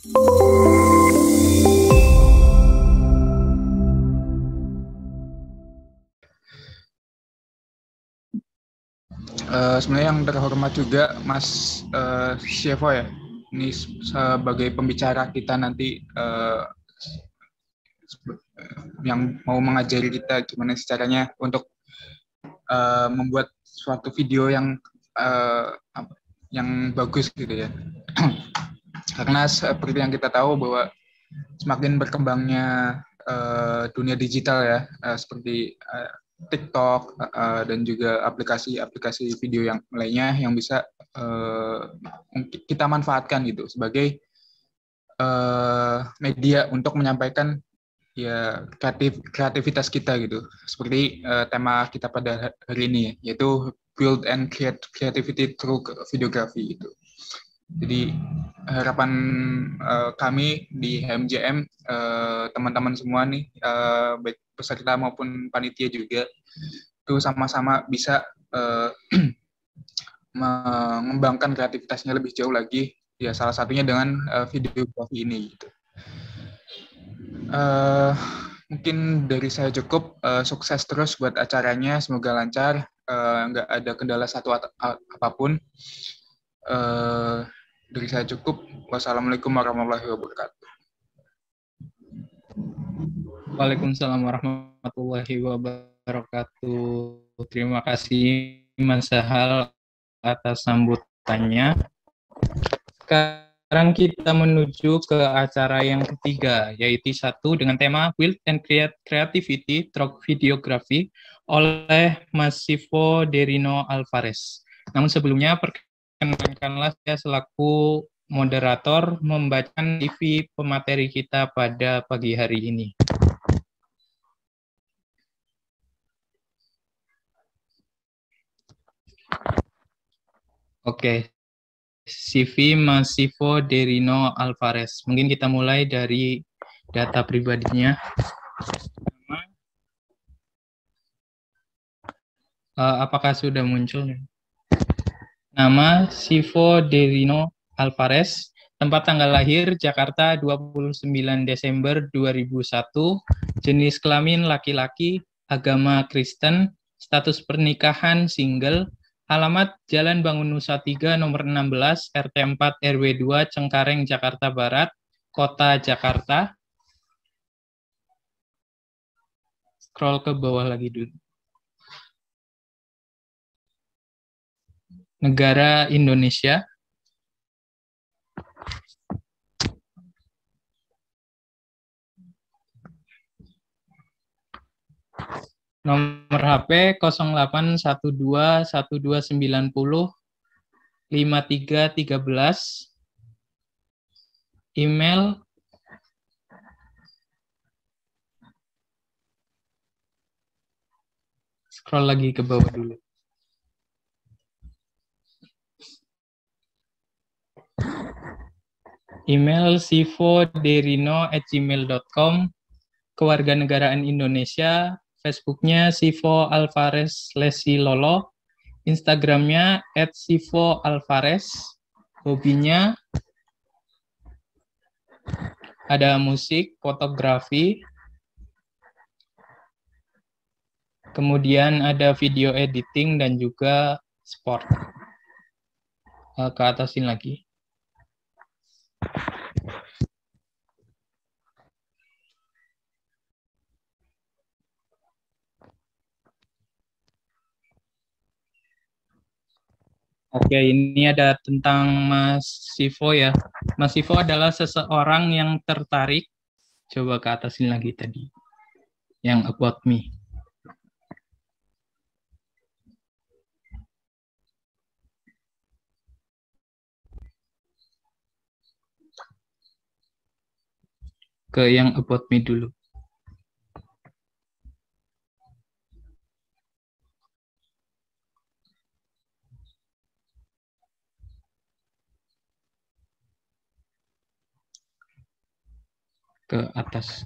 Sebenarnya yang terhormat juga Mas Shevo ya, ini sebagai pembicara kita nanti yang mau mengajari kita gimana sih caranya untuk membuat suatu video yang bagus gitu ya. Karena seperti yang kita tahu bahwa semakin berkembangnya dunia digital ya, seperti TikTok dan juga aplikasi-aplikasi video yang lainnya yang bisa kita manfaatkan gitu sebagai media untuk menyampaikan ya kreativitas kita gitu. Seperti tema kita pada hari ini yaitu build and create creativity through videography gitu. Jadi harapan kami di HMJM, teman-teman semua nih, baik peserta maupun panitia juga, itu sama-sama bisa mengembangkan kreativitasnya lebih jauh lagi, ya salah satunya dengan videografi ini. Gitu. Mungkin dari saya cukup, sukses terus buat acaranya, semoga lancar, nggak ada kendala satu apapun. Dari saya cukup. Wassalamualaikum warahmatullahi wabarakatuh. Waalaikumsalam warahmatullahi wabarakatuh. Terima kasih Mas Sahal atas sambutannya. Sekarang kita menuju ke acara yang ketiga, yaitu satu dengan tema Build and Create Creativity Through Videography oleh Mas Sivo Derino Alvarez. Namun sebelumnya perkenankanlah saya selaku moderator membacakan CV pemateri kita pada pagi hari ini. Oke, CV Mas Sivo Derino Alvarez. Mungkin kita mulai dari data pribadinya. Apakah sudah muncul? Nama Sivo Derino Alvarez, tempat tanggal lahir Jakarta 29 Desember 2001, jenis kelamin laki-laki, agama Kristen, status pernikahan single, alamat Jalan Bangun Nusa 3 nomor 16 RT 4 RW 2 Cengkareng Jakarta Barat, Kota Jakarta. Scroll ke bawah lagi dulu. Negara Indonesia. Nomor HP 081212905313. Email scroll lagi ke bawah dulu. Email sivoderino@gmail.com, kewarganegaraan Indonesia, Facebooknya Sivo Alvarez Lesilolo, Instagramnya @sivoalvarez, hobinya ada musik, fotografi, kemudian ada video editing dan juga sport. Ke atasin lagi. Oke, ini ada tentang Mas Sivo ya. Mas Sivo adalah seseorang yang tertarik. Coba ke atasin lagi tadi. Yang about me. Ke yang about me dulu. Ke atas.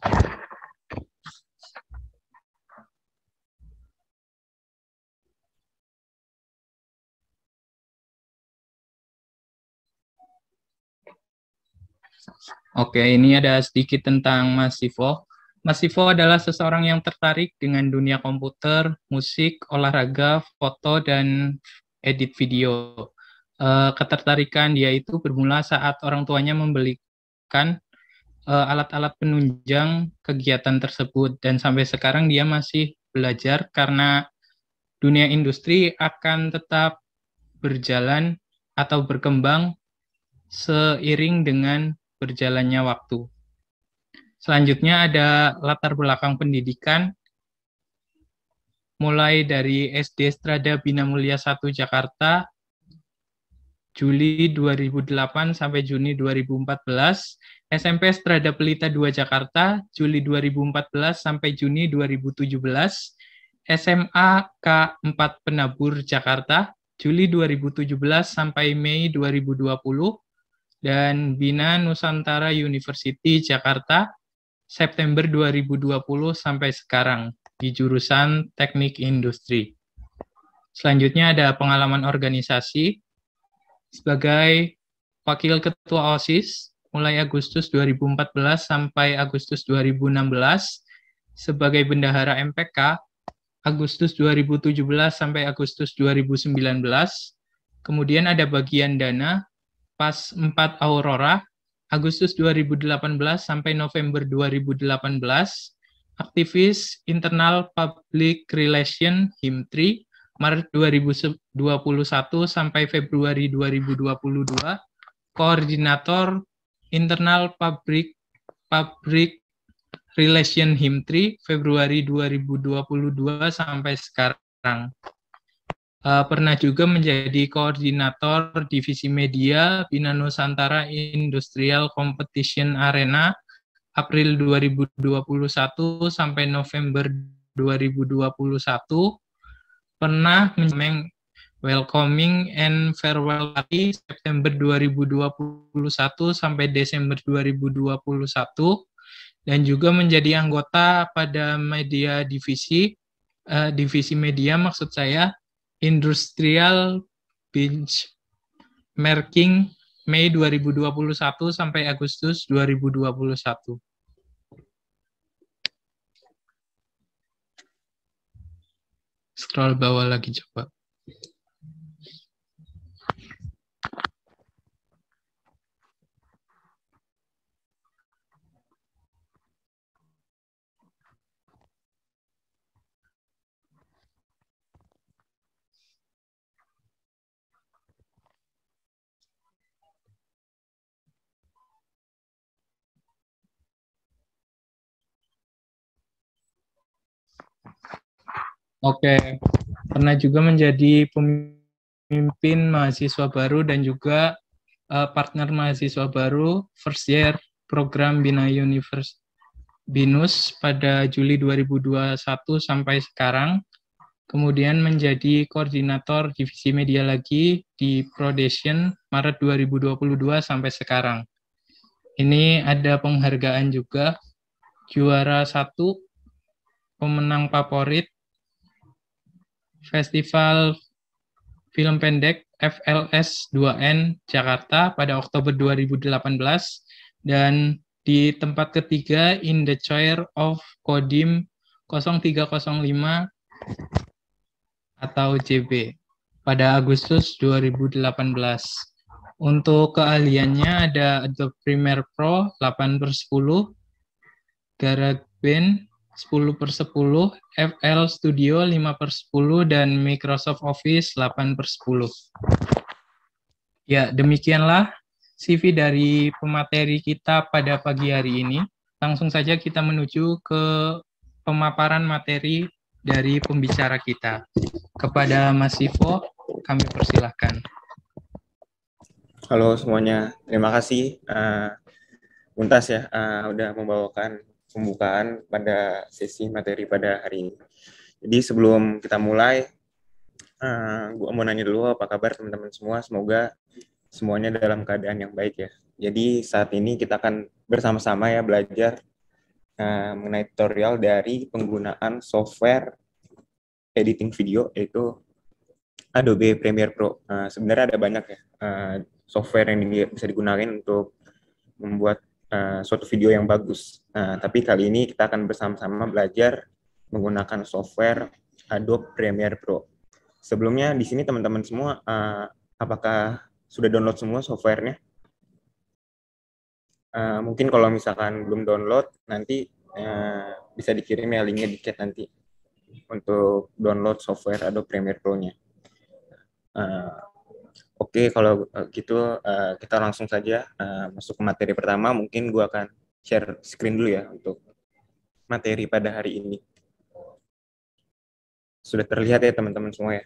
Oke, ini ada sedikit tentang Mas Sivo. Mas Sivo adalah seseorang yang tertarik dengan dunia komputer, musik, olahraga, foto, dan edit video. Ketertarikan dia itu bermula saat orang tuanya membelikan alat-alat penunjang kegiatan tersebut, dan sampai sekarang dia masih belajar karena dunia industri akan tetap berjalan atau berkembang seiring dengan berjalannya waktu. Selanjutnya ada latar belakang pendidikan, mulai dari SD Strada Bina Mulia 1 Jakarta, Juli 2008 sampai Juni 2014, SMP Strada Pelita 2 Jakarta, Juli 2014 sampai Juni 2017, SMA K4 Penabur Jakarta, Juli 2017 sampai Mei 2020, dan Bina Nusantara University Jakarta, September 2020 sampai sekarang di jurusan Teknik Industri. Selanjutnya ada pengalaman organisasi sebagai Wakil Ketua OSIS mulai Agustus 2014 sampai Agustus 2016, sebagai Bendahara MPK Agustus 2017 sampai Agustus 2019, kemudian ada bagian dana PAS 4 Aurora Agustus 2018 sampai November 2018, aktivis internal public relation HIM3 Maret 2021 sampai Februari 2022, koordinator internal public relation HIM3 Februari 2022 sampai sekarang. Pernah juga menjadi koordinator divisi media Bina Nusantara Industrial Competition Arena April 2021 sampai November 2021. Pernah menjadi Welcoming and Farewell Party September 2021 sampai Desember 2021, dan juga menjadi anggota pada media divisi media maksud saya Industrial Benchmarking Mei 2021 sampai Agustus 2021. Scroll bawah lagi coba. Oke, pernah juga menjadi pemimpin mahasiswa baru dan juga partner mahasiswa baru first year program Bina Binus pada Juli 2021 sampai sekarang. Kemudian menjadi koordinator divisi media lagi di Prodation Maret 2022 sampai sekarang. Ini ada penghargaan juga, juara 1, pemenang favorit Festival Film Pendek FLS 2N Jakarta pada Oktober 2018, dan di tempat ketiga in the chair of Kodim 0305 atau JB pada Agustus 2018. Untuk keahliannya ada Adobe Premiere Pro 8/10, GarageBand 10/10, FL Studio 5/10, dan Microsoft Office 8/10. Ya, demikianlah CV dari pemateri kita pada pagi hari ini. Langsung saja kita menuju ke pemaparan materi dari pembicara kita. Kepada Mas Sivo, kami persilahkan. Halo semuanya, terima kasih Muntas ya udah membawakan pembukaan pada sesi materi pada hari ini. Jadi sebelum kita mulai, gue mau nanya dulu apa kabar teman-teman semua. Semoga semuanya dalam keadaan yang baik ya. Jadi saat ini kita akan bersama-sama ya belajar mengenai tutorial dari penggunaan software editing video, yaitu Adobe Premiere Pro. Sebenarnya ada banyak ya software yang bisa digunakan untuk membuat suatu video yang bagus. Nah, tapi kali ini kita akan bersama-sama belajar menggunakan software Adobe Premiere Pro. Sebelumnya di sini teman-teman semua, apakah sudah download semua softwarenya? Mungkin kalau misalkan belum download, nanti bisa dikirim ya linknya di chat nanti untuk download software Adobe Premiere Pro-nya. Oke, kalau gitu kita langsung saja masuk ke materi pertama. Mungkin gue akan share screen dulu ya untuk materi pada hari ini. Sudah terlihat ya teman-teman semua ya?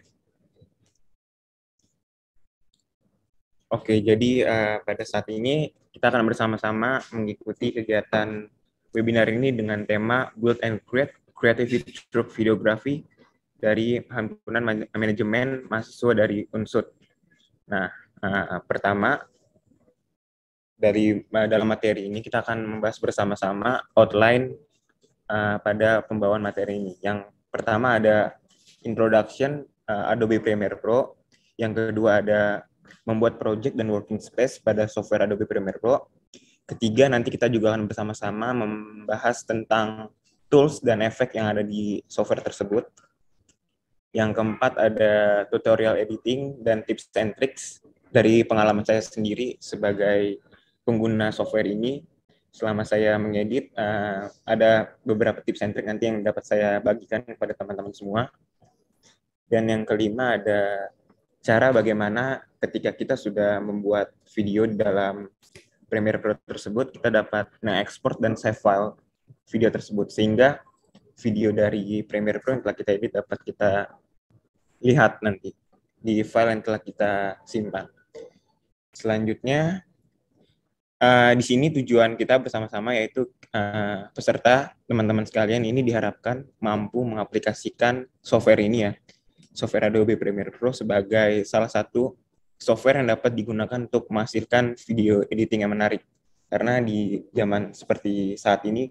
Oke, jadi pada saat ini kita akan bersama-sama mengikuti kegiatan webinar ini dengan tema Build and Create Creativity Through Videography dari Himpunan Manajemen Mahasiswa dari UNSUD. Nah, pertama, dalam materi ini kita akan membahas bersama-sama outline pada pembawaan materi ini. Yang pertama ada introduction Adobe Premiere Pro, yang kedua ada membuat project dan working space pada software Adobe Premiere Pro. Ketiga, nanti kita juga akan bersama-sama membahas tentang tools dan efek yang ada di software tersebut. Yang keempat ada tutorial editing dan tips and tricks dari pengalaman saya sendiri sebagai pengguna software ini. Selama saya mengedit, ada beberapa tips and tricks nanti yang dapat saya bagikan kepada teman-teman semua. Dan yang kelima ada cara bagaimana ketika kita sudah membuat video dalam Premiere Pro tersebut, kita dapat nge-export dan save file video tersebut, sehingga video dari Premiere Pro yang telah kita edit dapat kita lihat nanti di file yang telah kita simpan. Selanjutnya, di sini tujuan kita bersama-sama yaitu peserta, teman-teman sekalian ini diharapkan mampu mengaplikasikan software ini ya, software Adobe Premiere Pro sebagai salah satu software yang dapat digunakan untuk menghasilkan video editing yang menarik. Karena di zaman seperti saat ini,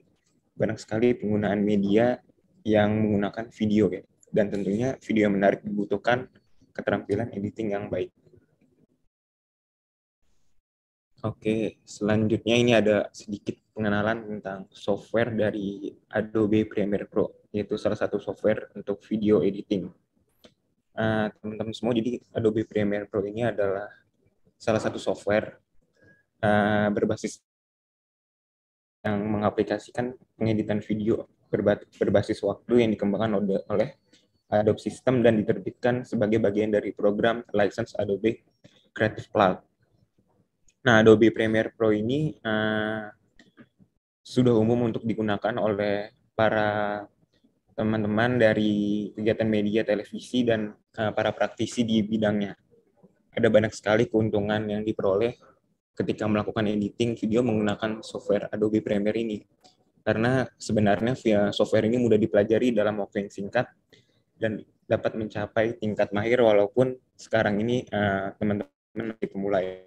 banyak sekali penggunaan media yang menggunakan video ya. Dan tentunya video yang menarik dibutuhkan keterampilan editing yang baik. Oke, selanjutnya ini ada sedikit pengenalan tentang software dari Adobe Premiere Pro, yaitu salah satu software untuk video editing. Teman-teman semua, jadi Adobe Premiere Pro ini adalah salah satu software berbasis yang mengaplikasikan pengeditan video berbasis waktu yang dikembangkan oleh Adobe System dan diterbitkan sebagai bagian dari program license Adobe Creative Cloud. Nah, Adobe Premiere Pro ini sudah umum untuk digunakan oleh para teman-teman dari kegiatan media, televisi, dan para praktisi di bidangnya. Ada banyak sekali keuntungan yang diperoleh ketika melakukan editing video menggunakan software Adobe Premiere ini. Karena sebenarnya software ini mudah dipelajari dalam waktu yang singkat dan dapat mencapai tingkat mahir walaupun sekarang ini teman-teman masih pemula ya.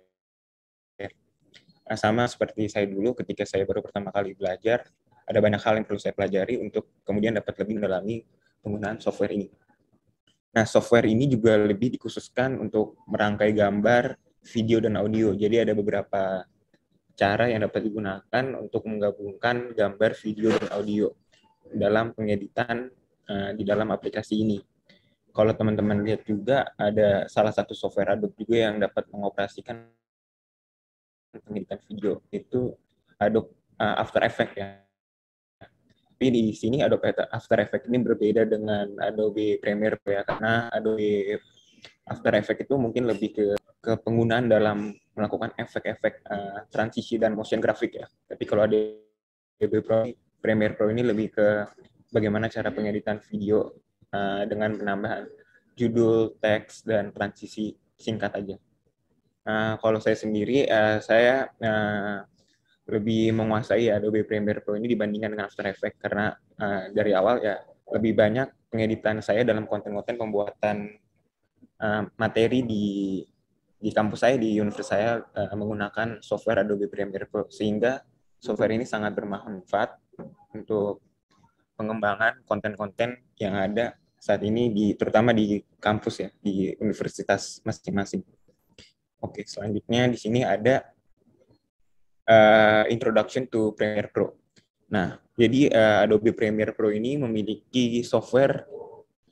Sama seperti saya dulu ketika saya baru pertama kali belajar, ada banyak hal yang perlu saya pelajari untuk kemudian dapat lebih mendalami penggunaan software ini. Nah, software ini juga lebih dikhususkan untuk merangkai gambar, video, dan audio. Jadi ada beberapa cara yang dapat digunakan untuk menggabungkan gambar, video, dan audio dalam pengeditan di dalam aplikasi ini. Kalau teman-teman lihat juga ada salah satu software Adobe juga yang dapat mengoperasikan pengeditan video, itu Adobe After Effects ya. Tapi di sini Adobe After Effects ini berbeda dengan Adobe Premiere Pro ya, karena Adobe After Effects itu mungkin lebih ke penggunaan dalam melakukan efek-efek transisi dan motion grafik ya. Tapi kalau Adobe Premiere Pro ini lebih ke bagaimana cara pengeditan video dengan penambahan judul, teks, dan transisi singkat aja. Kalau saya sendiri, saya lebih menguasai Adobe Premiere Pro ini dibandingkan dengan After Effects karena dari awal ya lebih banyak pengeditan saya dalam konten-konten pembuatan materi di kampus saya, di universitas saya menggunakan software Adobe Premiere Pro, sehingga software ini sangat bermanfaat untuk pengembangan konten-konten yang ada saat ini terutama di kampus ya, di universitas masing-masing. Oke, selanjutnya di sini ada Introduction to Premiere Pro. Nah, jadi Adobe Premiere Pro ini memiliki software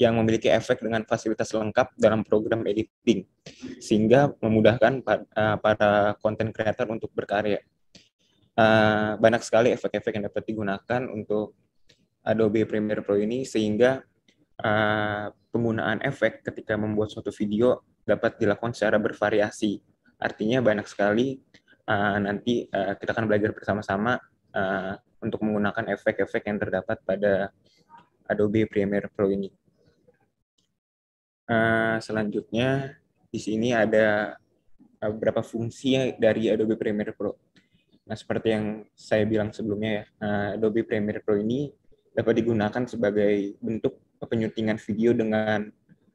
yang memiliki efek dengan fasilitas lengkap dalam program editing, sehingga memudahkan para content creator untuk berkarya. Banyak sekali efek-efek yang dapat digunakan untuk Adobe Premiere Pro ini, sehingga penggunaan efek ketika membuat suatu video dapat dilakukan secara bervariasi. Artinya banyak sekali nanti kita akan belajar bersama-sama untuk menggunakan efek-efek yang terdapat pada Adobe Premiere Pro ini. Selanjutnya, di sini ada beberapa fungsi dari Adobe Premiere Pro. Nah, seperti yang saya bilang sebelumnya ya, Adobe Premiere Pro ini dapat digunakan sebagai bentuk penyutingan video dengan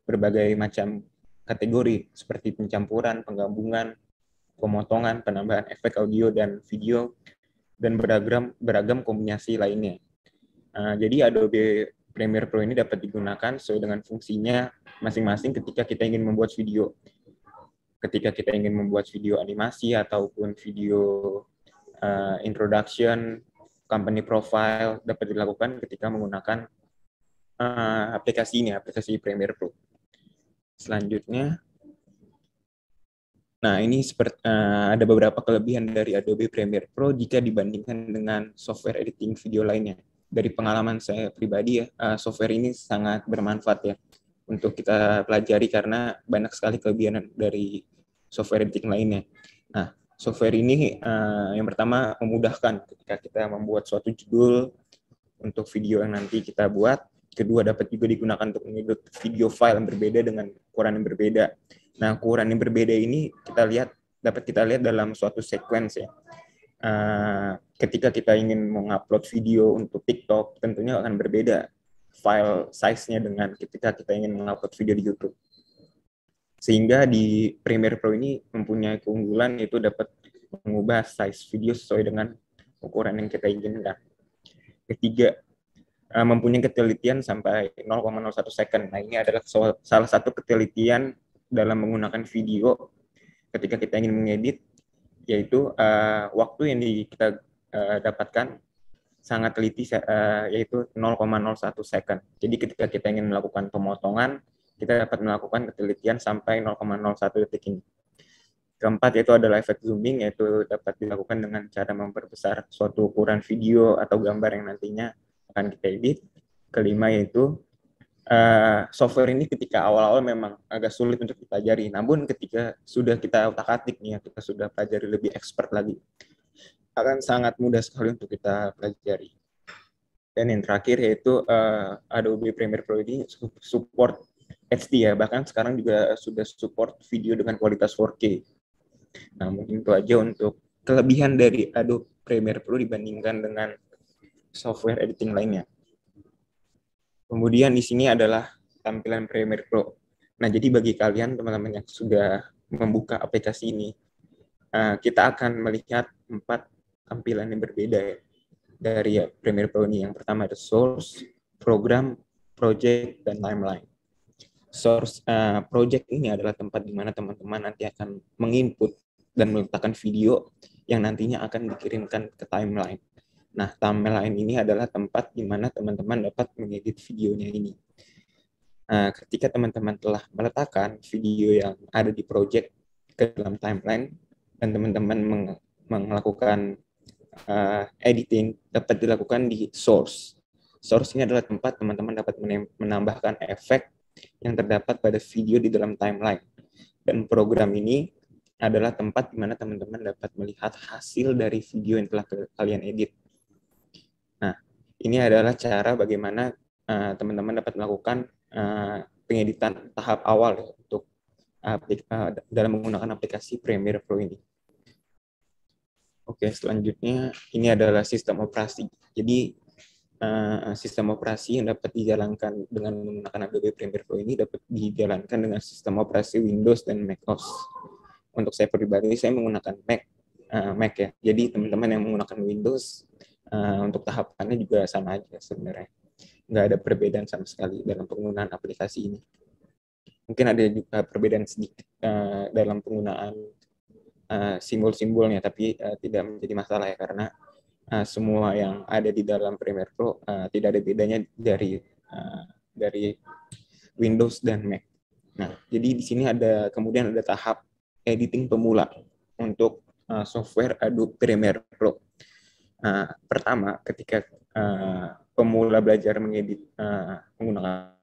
berbagai macam kategori, seperti pencampuran, penggabungan, pemotongan, penambahan efek audio dan video, dan beragam kombinasi lainnya. Jadi Adobe Premiere Pro ini dapat digunakan sesuai dengan fungsinya masing-masing ketika kita ingin membuat video. Ketika kita ingin membuat video animasi ataupun video introduction, company profile, dapat dilakukan ketika menggunakan aplikasi ini, aplikasi Premiere Pro. Selanjutnya, nah ini ada beberapa kelebihan dari Adobe Premiere Pro jika dibandingkan dengan software editing video lainnya. Dari pengalaman saya pribadi ya, software ini sangat bermanfaat ya untuk kita pelajari karena banyak sekali kelebihan dari software editing lainnya. Nah, software ini yang pertama memudahkan ketika kita membuat suatu judul untuk video yang nanti kita buat. Kedua, dapat juga digunakan untuk mengedit video file yang berbeda dengan ukuran yang berbeda. Nah, ukuran yang berbeda ini dapat kita lihat dalam suatu sequence ya. Ketika kita ingin mengupload video untuk TikTok, tentunya akan berbeda file size-nya dengan ketika kita ingin mengupload video di YouTube. Sehingga di Premiere Pro ini mempunyai keunggulan, yaitu dapat mengubah size video sesuai dengan ukuran yang kita inginkan. Ketiga, mempunyai ketelitian sampai 0,01 second. Nah, ini adalah salah satu ketelitian dalam menggunakan video ketika kita ingin mengedit, yaitu waktu yang kita dapatkan sangat teliti, yaitu 0,01 second. Jadi ketika kita ingin melakukan pemotongan, kita dapat melakukan ketelitian sampai 0,01 detik ini. Keempat, yaitu adalah efek zooming, yaitu dapat dilakukan dengan cara memperbesar suatu ukuran video atau gambar yang nantinya akan kita edit. Kelima, yaitu software ini ketika awal-awal memang agak sulit untuk dipelajari, namun ketika sudah kita utak-atik nih, kita sudah pelajari lebih expert lagi, akan sangat mudah sekali untuk kita pelajari. Dan yang terakhir yaitu Adobe Premiere Pro ini support HD ya, bahkan sekarang juga sudah support video dengan kualitas 4K. Nah, mungkin itu aja untuk kelebihan dari Adobe Premiere Pro dibandingkan dengan software editing lainnya. Kemudian di sini adalah tampilan Premiere Pro. Nah, jadi bagi kalian teman-teman yang sudah membuka aplikasi ini, kita akan melihat 4 tampilan yang berbeda ya, dari Premiere Pro ini. Yang pertama ada Source, Program, Project, dan Timeline. Source Project ini adalah tempat di mana teman-teman nanti akan menginput dan meletakkan video yang nantinya akan dikirimkan ke Timeline. Nah, Timeline ini adalah tempat di mana teman-teman dapat mengedit videonya ini. Ketika teman-teman telah meletakkan video yang ada di project ke dalam Timeline, dan teman-teman melakukan editing, dapat dilakukan di Source. Source ini adalah tempat teman-teman dapat menambahkan efek yang terdapat pada video di dalam Timeline. Dan program ini adalah tempat di mana teman-teman dapat melihat hasil dari video yang telah kalian edit. Nah, ini adalah cara bagaimana teman-teman dapat melakukan pengeditan tahap awal ya, untuk dalam menggunakan aplikasi Premiere Pro ini. Oke, selanjutnya ini adalah sistem operasi. Jadi sistem operasi yang dapat dijalankan dengan menggunakan Adobe Premiere Pro ini dapat dijalankan dengan sistem operasi Windows dan macOS. Untuk saya pribadi, saya menggunakan Mac ya. Jadi teman-teman yang menggunakan Windows, untuk tahapannya juga sama aja sebenarnya. Nggak ada perbedaan sama sekali dalam penggunaan aplikasi ini. Mungkin ada juga perbedaan sedikit dalam penggunaan simbol-simbolnya, tapi tidak menjadi masalah ya, karena semua yang ada di dalam Premiere Pro tidak ada bedanya dari Windows dan Mac. Nah, jadi di sini kemudian ada tahap editing pemula untuk software Adobe Premiere Pro. Pertama, ketika pemula belajar mengedit menggunakan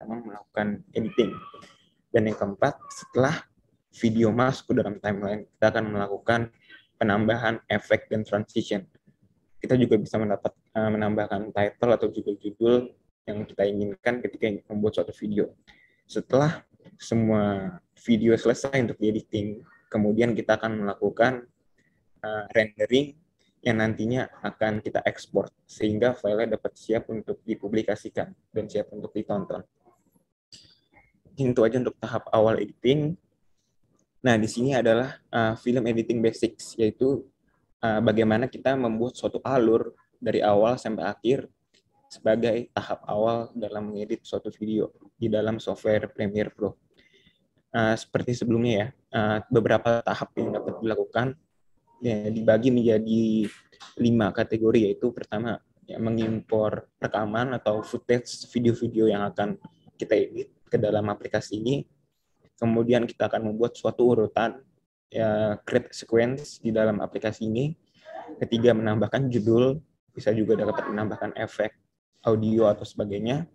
melakukan editing. Dan yang keempat, setelah video masuk ke dalam timeline, kita akan melakukan penambahan efek dan transition. Kita juga bisa menambahkan title atau judul-judul yang kita inginkan ketika membuat suatu video. Setelah semua video selesai untuk editing, kemudian kita akan melakukan rendering yang nantinya akan kita ekspor sehingga filenya dapat siap untuk dipublikasikan dan siap untuk ditonton. Itu aja untuk tahap awal editing. Nah, di sini adalah film editing basics, yaitu bagaimana kita membuat suatu alur dari awal sampai akhir sebagai tahap awal dalam mengedit suatu video di dalam software Premiere Pro. Seperti sebelumnya ya, beberapa tahap yang dapat dilakukan ya, dibagi menjadi 5 kategori, yaitu pertama ya, mengimpor rekaman atau footage video-video yang akan kita edit ke dalam aplikasi ini. Kemudian kita akan membuat suatu urutan ya, create sequence di dalam aplikasi ini. Ketiga, menambahkan judul, bisa juga dapat menambahkan efek audio atau sebagainya.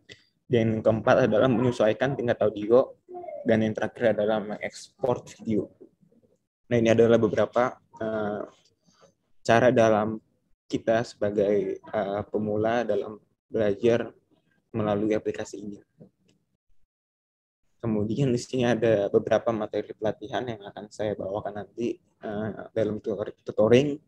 Dan keempat adalah menyesuaikan tingkat audio, dan yang terakhir adalah mengekspor video. Nah, ini adalah beberapa cara dalam kita sebagai pemula dalam belajar melalui aplikasi ini. Kemudian di sini ada beberapa materi pelatihan yang akan saya bawakan nanti dalam tutoring.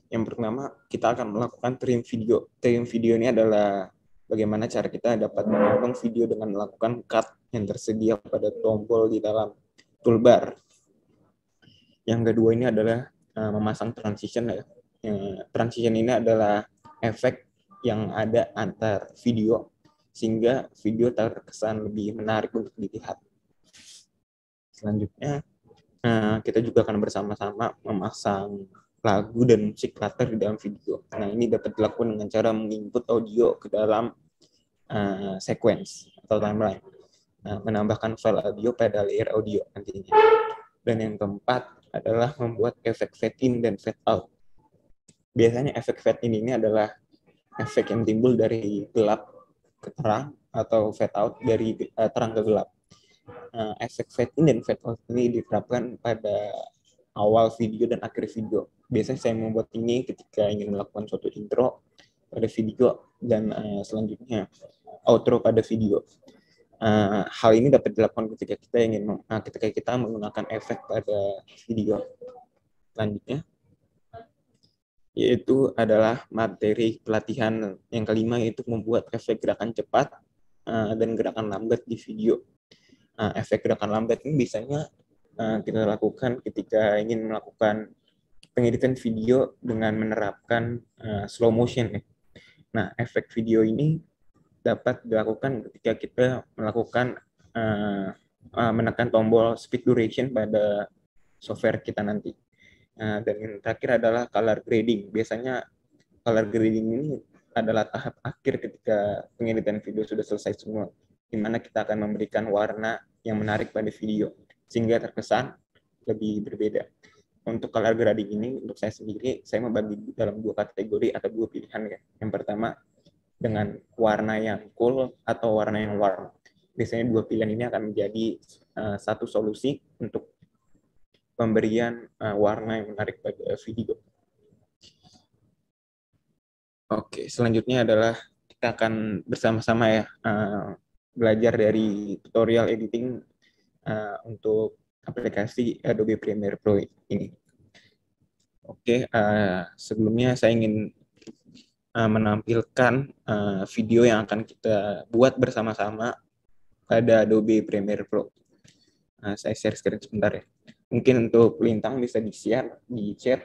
Yang pertama, kita akan melakukan trim video. Trim video ini adalah bagaimana cara kita dapat memotong video dengan melakukan cut yang tersedia pada tombol di dalam toolbar. Yang kedua ini adalah memasang transition. Transition ini adalah efek yang ada antar video sehingga video terkesan lebih menarik untuk dilihat. Selanjutnya, kita juga akan bersama-sama memasang lagu dan musik latar di dalam video. Nah, ini dapat dilakukan dengan cara menginput audio ke dalam sequence atau timeline. Menambahkan file audio pada layer audio nantinya. Dan yang keempat adalah membuat efek fade in dan fade out. Biasanya efek fade in ini adalah efek yang timbul dari gelap ke terang atau fade out dari terang ke gelap. Efek fade in dan fade out ini diterapkan pada awal video dan akhir video. Biasanya saya membuat ini ketika ingin melakukan suatu intro pada video dan selanjutnya outro pada video. Hal ini dapat dilakukan ketika kita menggunakan efek pada video. Selanjutnya, yaitu adalah materi pelatihan yang kelima, yaitu membuat efek gerakan cepat dan gerakan lambat di video. Efek gerakan lambat ini biasanya kita lakukan ketika ingin melakukan pengeditan video dengan menerapkan slow motion. Nah, efek video ini dapat dilakukan ketika kita melakukan menekan tombol speed duration pada software kita nanti. Dan yang terakhir adalah color grading. Biasanya color grading ini adalah tahap akhir ketika pengeditan video sudah selesai semua, di mana kita akan memberikan warna yang menarik pada video sehingga terkesan lebih berbeda. Untuk color grading ini, untuk saya sendiri, saya membagi dalam 2 kategori atau 2 pilihan ya. Yang pertama, dengan warna yang cool atau warna yang warm. Biasanya 2 pilihan ini akan menjadi satu solusi untuk pemberian warna yang menarik pada video. Oke, selanjutnya adalah kita akan bersama-sama ya belajar dari tutorial editing untuk aplikasi Adobe Premiere Pro ini. Oke, sebelumnya saya ingin menampilkan video yang akan kita buat bersama-sama pada Adobe Premiere Pro. Saya share screen sebentar ya. Mungkin untuk Lintang bisa di-share di chat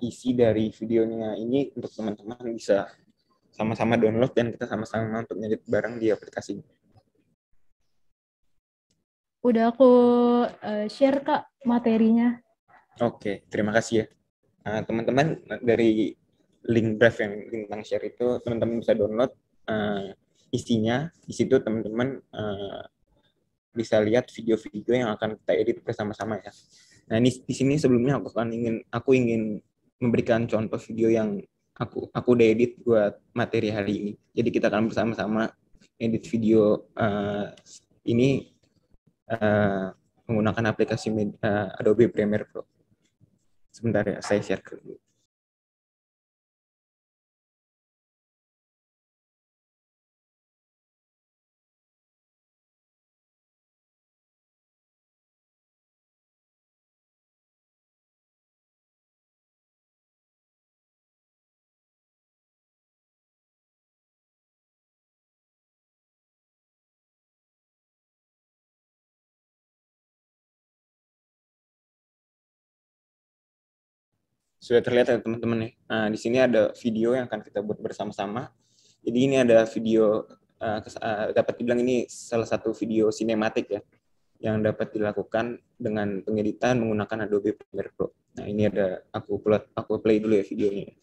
isi dari videonya ini untuk teman-teman bisa sama-sama download dan kita sama-sama untuk ngedit bareng di aplikasi. Udah aku share Kak materinya. Oke, terima kasih ya. Teman-teman dari link drive yang Lintang share itu teman-teman bisa download isinya. Di situ teman-teman bisa lihat video-video yang akan kita edit bersama-sama ya. Nah, ini di sini sebelumnya aku ingin memberikan contoh video yang aku udah edit buat materi hari ini. Jadi kita akan bersama-sama edit video ini menggunakan aplikasi Adobe Premiere Pro. Sebentar ya, saya share dulu. Sudah terlihat ya teman-teman ya. Di sini ada video yang akan kita buat bersama-sama. Jadi ini ada video, dapat dibilang ini salah satu video sinematik ya, yang dapat dilakukan dengan pengeditan menggunakan Adobe Premiere Pro. Nah ini ada, aku play dulu ya videonya.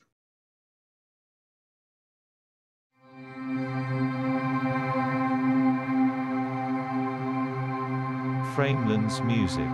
Framelands Music.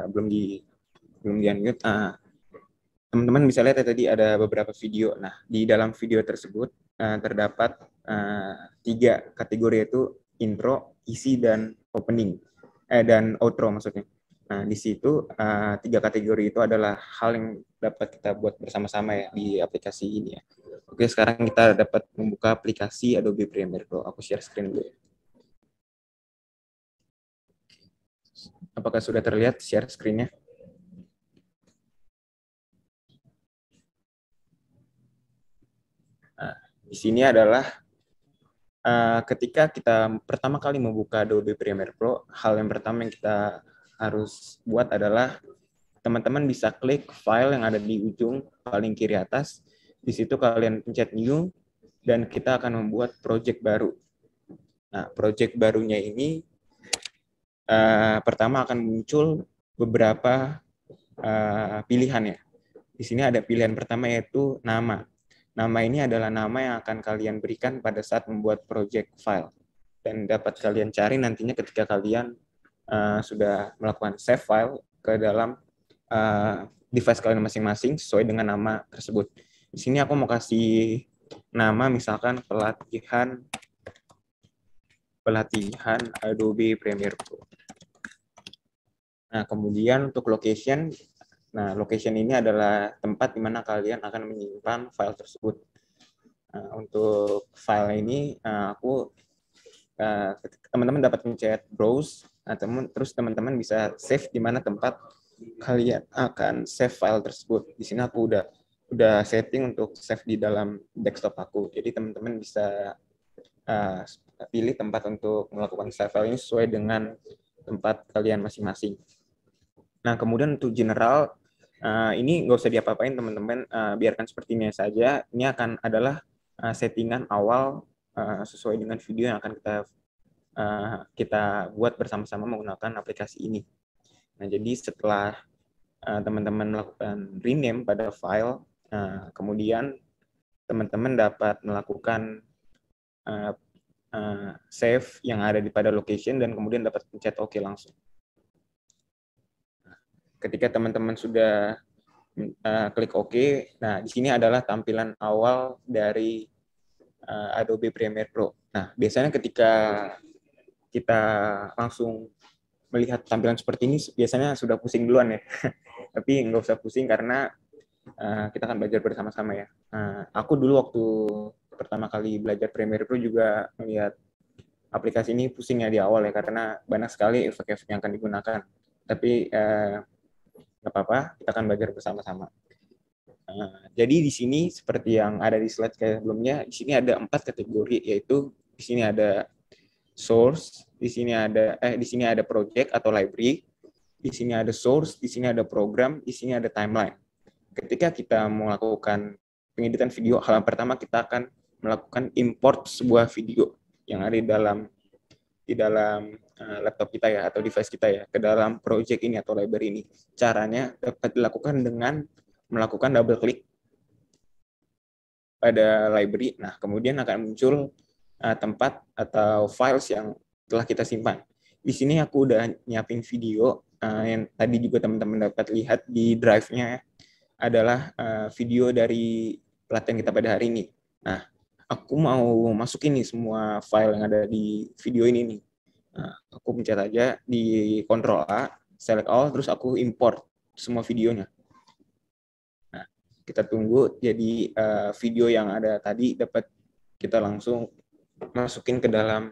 Belum di unmute. Teman-teman bisa lihat ya, tadi ada beberapa video. Nah, di dalam video tersebut terdapat 3 kategori, yaitu intro, isi, dan opening. Dan outro maksudnya. Nah, di situ 3 kategori itu adalah hal yang dapat kita buat bersama-sama ya di aplikasi ini ya. Oke, sekarang kita dapat membuka aplikasi Adobe Premiere Pro. Aku share screen dulu ya. Apakah sudah terlihat share screen-nya? Nah, di sini adalah ketika kita pertama kali membuka Adobe Premiere Pro, hal yang pertama yang kita harus buat adalah teman-teman bisa klik file yang ada di ujung paling kiri atas. Di situ kalian pencet new, dan kita akan membuat project baru. Nah, project barunya ini pertama akan muncul beberapa pilihan ya. Di sini ada pilihan pertama yaitu nama. Nama ini adalah nama yang akan kalian berikan pada saat membuat project file. Dan dapat kalian cari nantinya ketika kalian sudah melakukan save file ke dalam device kalian masing-masing sesuai dengan nama tersebut. Di sini aku mau kasih nama misalkan pelatihan Adobe Premiere Pro. Nah, kemudian untuk location, location ini adalah tempat di mana kalian akan menyimpan file tersebut. Untuk file ini, teman-teman dapat mencet browse, terus teman-teman bisa save di mana tempat kalian akan save file tersebut. Di sini aku udah setting untuk save di dalam desktop aku. Jadi teman-teman bisa pilih tempat untuk melakukan style file ini sesuai dengan tempat kalian masing-masing. Nah, kemudian untuk general, ini nggak usah diapa-apain teman-teman, biarkan seperti ini saja. Ini akan adalah settingan awal sesuai dengan video yang akan kita buat bersama-sama menggunakan aplikasi ini. Nah, jadi setelah teman-teman melakukan rename pada file, kemudian teman-teman dapat melakukan save yang ada pada location dan kemudian dapat pencet OK langsung. Ketika teman-teman sudah klik OK, nah di sini adalah tampilan awal dari Adobe Premiere Pro. Nah, biasanya ketika kita langsung melihat tampilan seperti ini, biasanya sudah pusing duluan ya. Tapi nggak usah pusing karena kita akan belajar bersama-sama ya. Aku dulu waktu pertama kali belajar Premiere Pro juga melihat aplikasi ini pusing ya di awal ya, karena banyak sekali efek-efek yang akan digunakan. Tapi nggak apa-apa, kita akan belajar bersama-sama. Jadi di sini seperti yang ada di slide sebelumnya, di sini ada 4 kategori, yaitu di sini ada source, di sini ada project atau library, di sini ada source, di sini ada program, di sini ada timeline. Ketika kita melakukan pengeditan video, hal yang pertama kita akan melakukan import sebuah video yang ada di dalam laptop kita ya, atau device kita ya, ke dalam project ini atau library ini. Caranya dapat dilakukan dengan melakukan double klik pada library. Nah, kemudian akan muncul tempat atau files yang telah kita simpan. Di sini aku udah nyiapin video yang tadi juga teman-teman dapat lihat di drive-nya, adalah video dari pelatihan kita pada hari ini. Nah, aku mau masukin nih semua file yang ada di video ini nih. Nah, aku pencet aja di Ctrl A, select all, terus aku import semua videonya. Nah, kita tunggu, jadi video yang ada tadi dapat kita langsung masukin ke dalam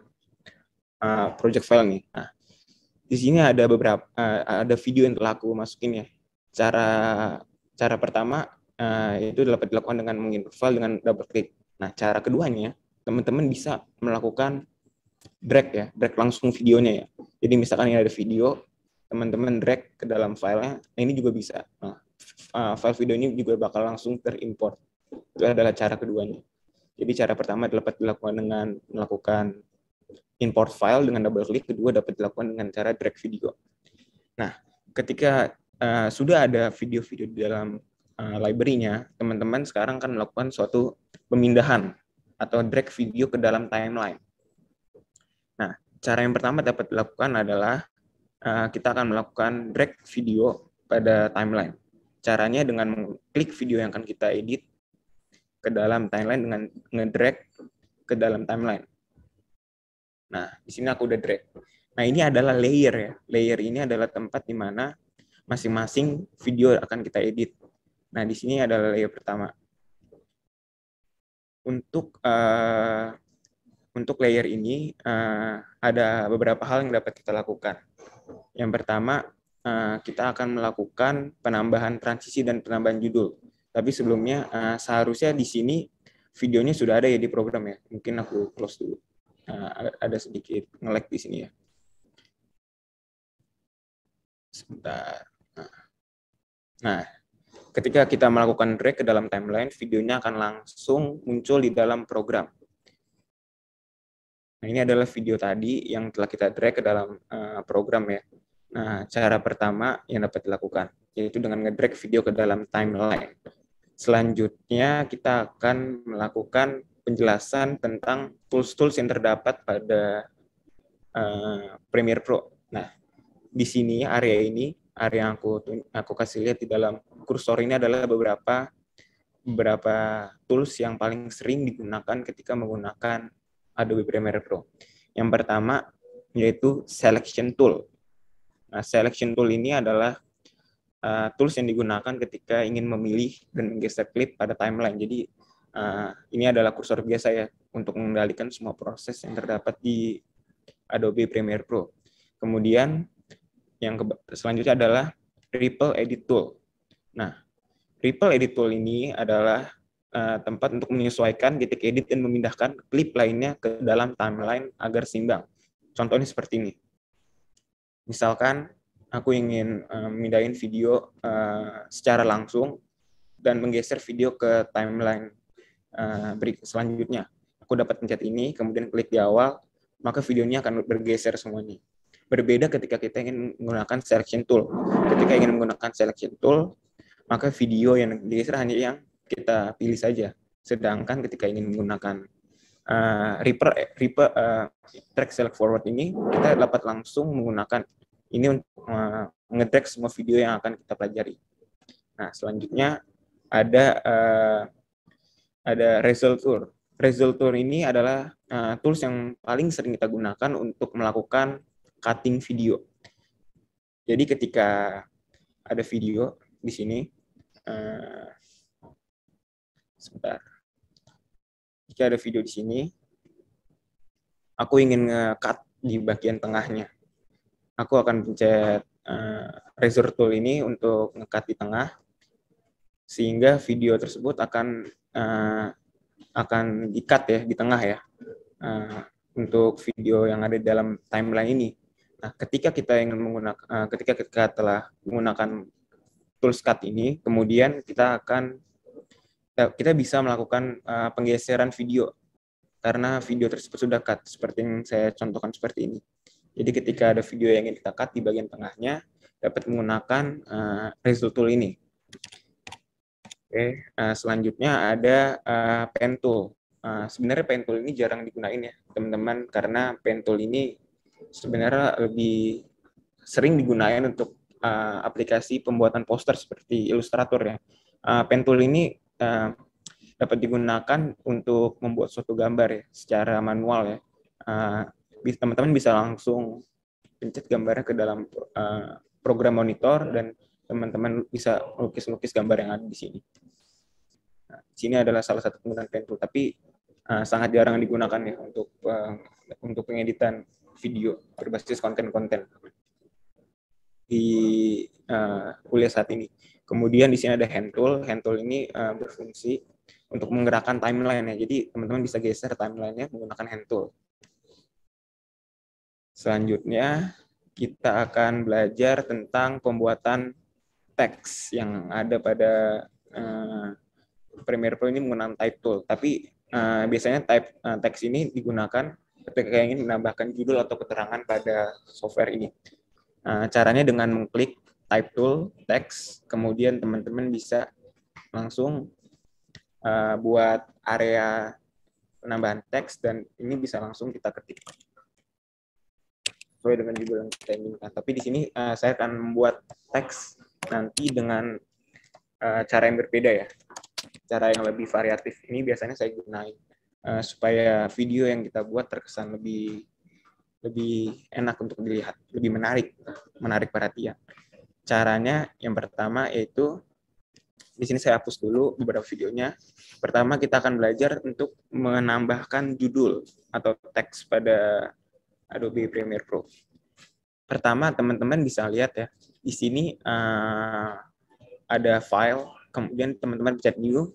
project file nih. Nah, di sini ada beberapa ada video yang telah aku masukin ya. Cara pertama itu dapat dilakukan dengan mengimport file dengan double klik. Nah, cara keduanya teman-teman bisa melakukan drag langsung videonya ya. Jadi misalkan ini ada video, teman-teman drag ke dalam filenya, nah ini juga bisa. Nah, file video ini juga bakal langsung terimport. Itu adalah cara keduanya. Jadi cara pertama dapat dilakukan dengan melakukan import file dengan double klik, kedua dapat dilakukan dengan cara drag video. Nah, ketika sudah ada video-video di dalam library-nya, teman-teman sekarang akan melakukan suatu pemindahan atau drag video ke dalam timeline. Nah, cara yang pertama dapat dilakukan adalah kita akan melakukan drag video pada timeline. Caranya dengan klik video yang akan kita edit ke dalam timeline dengan ngedrag ke dalam timeline. Nah, di sini aku udah drag. Nah, ini adalah layer ya. Layer ini adalah tempat di mana masing-masing video akan kita edit. Nah, di sini adalah layer pertama. Untuk layer ini ada beberapa hal yang dapat kita lakukan. Yang pertama, kita akan melakukan penambahan transisi dan penambahan judul. Tapi sebelumnya seharusnya di sini videonya sudah ada ya di program ya. Mungkin aku close dulu. Ada sedikit nge-lag di sini ya. Sebentar. Nah, ketika kita melakukan drag ke dalam timeline, videonya akan langsung muncul di dalam program. Nah, ini adalah video tadi yang telah kita drag ke dalam program ya. Nah, cara pertama yang dapat dilakukan, yaitu dengan ngedrag video ke dalam timeline. Selanjutnya, kita akan melakukan penjelasan tentang tools-tools yang terdapat pada Premiere Pro. Nah, di sini area yang aku kasih lihat di dalam kursor ini adalah beberapa tools yang paling sering digunakan ketika menggunakan Adobe Premiere Pro. Yang pertama yaitu Selection Tool. Nah, Selection Tool ini adalah tools yang digunakan ketika ingin memilih dan menggeser klip pada timeline. Jadi ini adalah kursor biasa ya untuk mengendalikan semua proses yang terdapat di Adobe Premiere Pro. Kemudian yang selanjutnya adalah Ripple Edit Tool. Nah, Ripple Edit Tool ini adalah tempat untuk menyesuaikan titik edit dan memindahkan klip lainnya ke dalam timeline agar seimbang. Contohnya seperti ini. Misalkan aku ingin mindahin video secara langsung dan menggeser video ke timeline selanjutnya. Aku dapat pencet ini, kemudian klik di awal, maka videonya akan bergeser semuanya. Berbeda ketika kita ingin menggunakan selection tool. Ketika ingin menggunakan selection tool, maka video yang digeser hanya yang kita pilih saja. Sedangkan ketika ingin menggunakan track select forward ini, kita dapat langsung menggunakan ini untuk nge-drag semua video yang akan kita pelajari. Nah, selanjutnya ada Result Tool. Result Tool ini adalah tools yang paling sering kita gunakan untuk melakukan cutting video. Jadi ketika ada video di sini, sebentar. Jika ada video di sini, aku ingin nge-cut di bagian tengahnya. Aku akan pencet Razor Tool ini untuk nge-cut di tengah, sehingga video tersebut akan di-cut ya di tengah ya, untuk video yang ada di dalam timeline ini. Nah, ketika kita telah menggunakan tools cut ini, kemudian kita bisa melakukan penggeseran video karena video tersebut sudah cut, seperti yang saya contohkan seperti ini. Jadi ketika ada video yang ingin kita cut di bagian tengahnya, dapat menggunakan Result Tool ini. Oke, selanjutnya ada Pen Tool. Sebenarnya Pen Tool ini jarang digunain ya, teman-teman, karena Pen Tool ini sebenarnya lebih sering digunakan untuk aplikasi pembuatan poster seperti Illustrator ya. Pen Tool ini dapat digunakan untuk membuat suatu gambar ya, secara manual ya. Teman-teman bisa langsung pencet gambarnya ke dalam program monitor dan teman-teman bisa lukis-lukis gambar yang ada di sini. Nah, di sini adalah salah satu penggunaan Pen Tool, tapi sangat jarang digunakan ya untuk pengeditan video berbasis konten-konten di kuliah saat ini. Kemudian di sini ada Hand Tool. Hand Tool ini berfungsi untuk menggerakkan timeline ya. Jadi teman-teman bisa geser timeline-nya menggunakan Hand Tool. Selanjutnya kita akan belajar tentang pembuatan teks yang ada pada Premiere Pro ini menggunakan Type Tool. Tapi biasanya teks ini digunakan ketika ingin menambahkan judul atau keterangan pada software ini. Caranya dengan mengklik Type Tool, Text, kemudian teman-teman bisa langsung buat area penambahan teks, dan ini bisa langsung kita ketik sesuai dengan judul yang kita inginkan. Tapi di sini saya akan membuat teks nanti dengan cara yang berbeda ya, cara yang lebih variatif. Ini biasanya saya gunain supaya video yang kita buat terkesan lebih enak untuk dilihat, lebih menarik perhatian. Caranya yang pertama yaitu di sini saya hapus dulu beberapa videonya. Pertama kita akan belajar untuk menambahkan judul atau teks pada Adobe Premiere Pro. Pertama teman-teman bisa lihat ya, di sini ada file, kemudian teman-teman pencet new,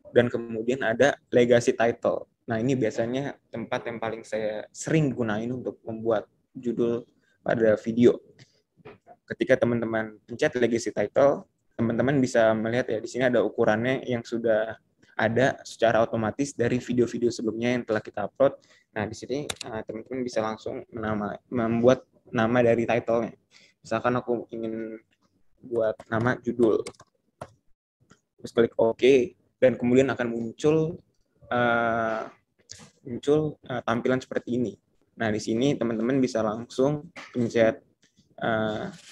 dan kemudian ada legacy title. Nah, ini biasanya tempat yang paling saya sering gunain untuk membuat judul pada video. Ketika teman-teman pencet legacy title, teman-teman bisa melihat ya, di sini ada ukurannya yang sudah ada secara otomatis dari video-video sebelumnya yang telah kita upload. Nah, di sini teman-teman bisa langsung membuat nama dari title-nya. Misalkan aku ingin buat nama judul. Terus klik OK, dan kemudian akan muncul tampilan seperti ini. Nah, di sini teman-teman bisa langsung pencet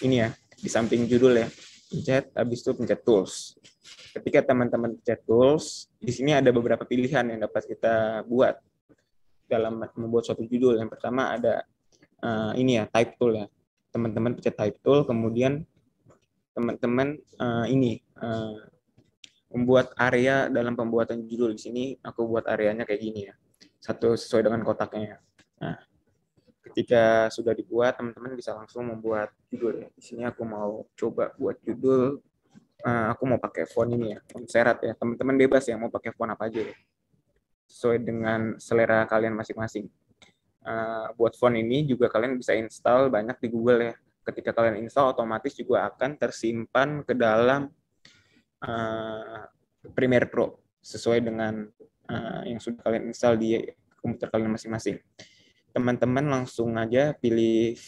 ini ya, di samping judul ya, pencet, habis itu pencet tools. Ketika teman-teman pencet tools, di sini ada beberapa pilihan yang dapat kita buat dalam membuat suatu judul. Yang pertama ada ini ya, type tool ya. Teman-teman pencet type tool, kemudian teman-teman membuat area dalam pembuatan judul. Di sini aku buat areanya kayak gini ya, satu sesuai dengan kotaknya. Nah, ketika sudah dibuat, teman-teman bisa langsung membuat judul ya. Di sini aku mau coba buat judul aku mau pakai font ini ya, font Serif ya. Teman-teman bebas ya mau pakai font apa aja ya, sesuai dengan selera kalian masing-masing. Buat font ini juga kalian bisa install banyak di Google ya. Ketika kalian install, otomatis juga akan tersimpan ke dalam Premiere Pro sesuai dengan yang sudah kalian install di komputer kalian masing-masing. Teman-teman langsung aja pilih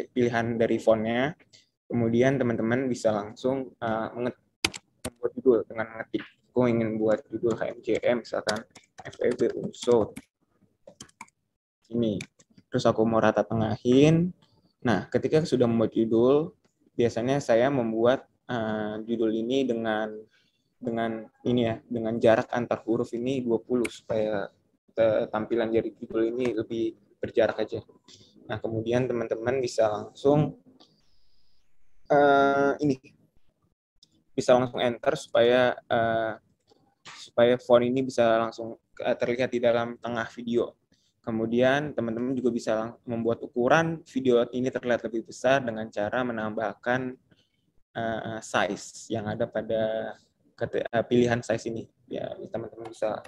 pilihan dari fontnya, kemudian teman-teman bisa langsung membuat judul dengan mengetik. Aku ingin buat judul HMJM, misalkan FEB Unsur. Ini. Terus aku mau rata tengahin. Nah, ketika sudah membuat judul, biasanya saya membuat judul ini dengan ini ya, dengan jarak antar huruf ini 20 supaya tampilan dari judul ini lebih berjarak aja. Nah, kemudian teman-teman bisa langsung ini bisa langsung enter supaya font ini bisa langsung terlihat di dalam tengah video. Kemudian teman-teman juga bisa membuat ukuran video ini terlihat lebih besar dengan cara menambahkan size yang ada pada pilihan size ini. Ya, teman-teman bisa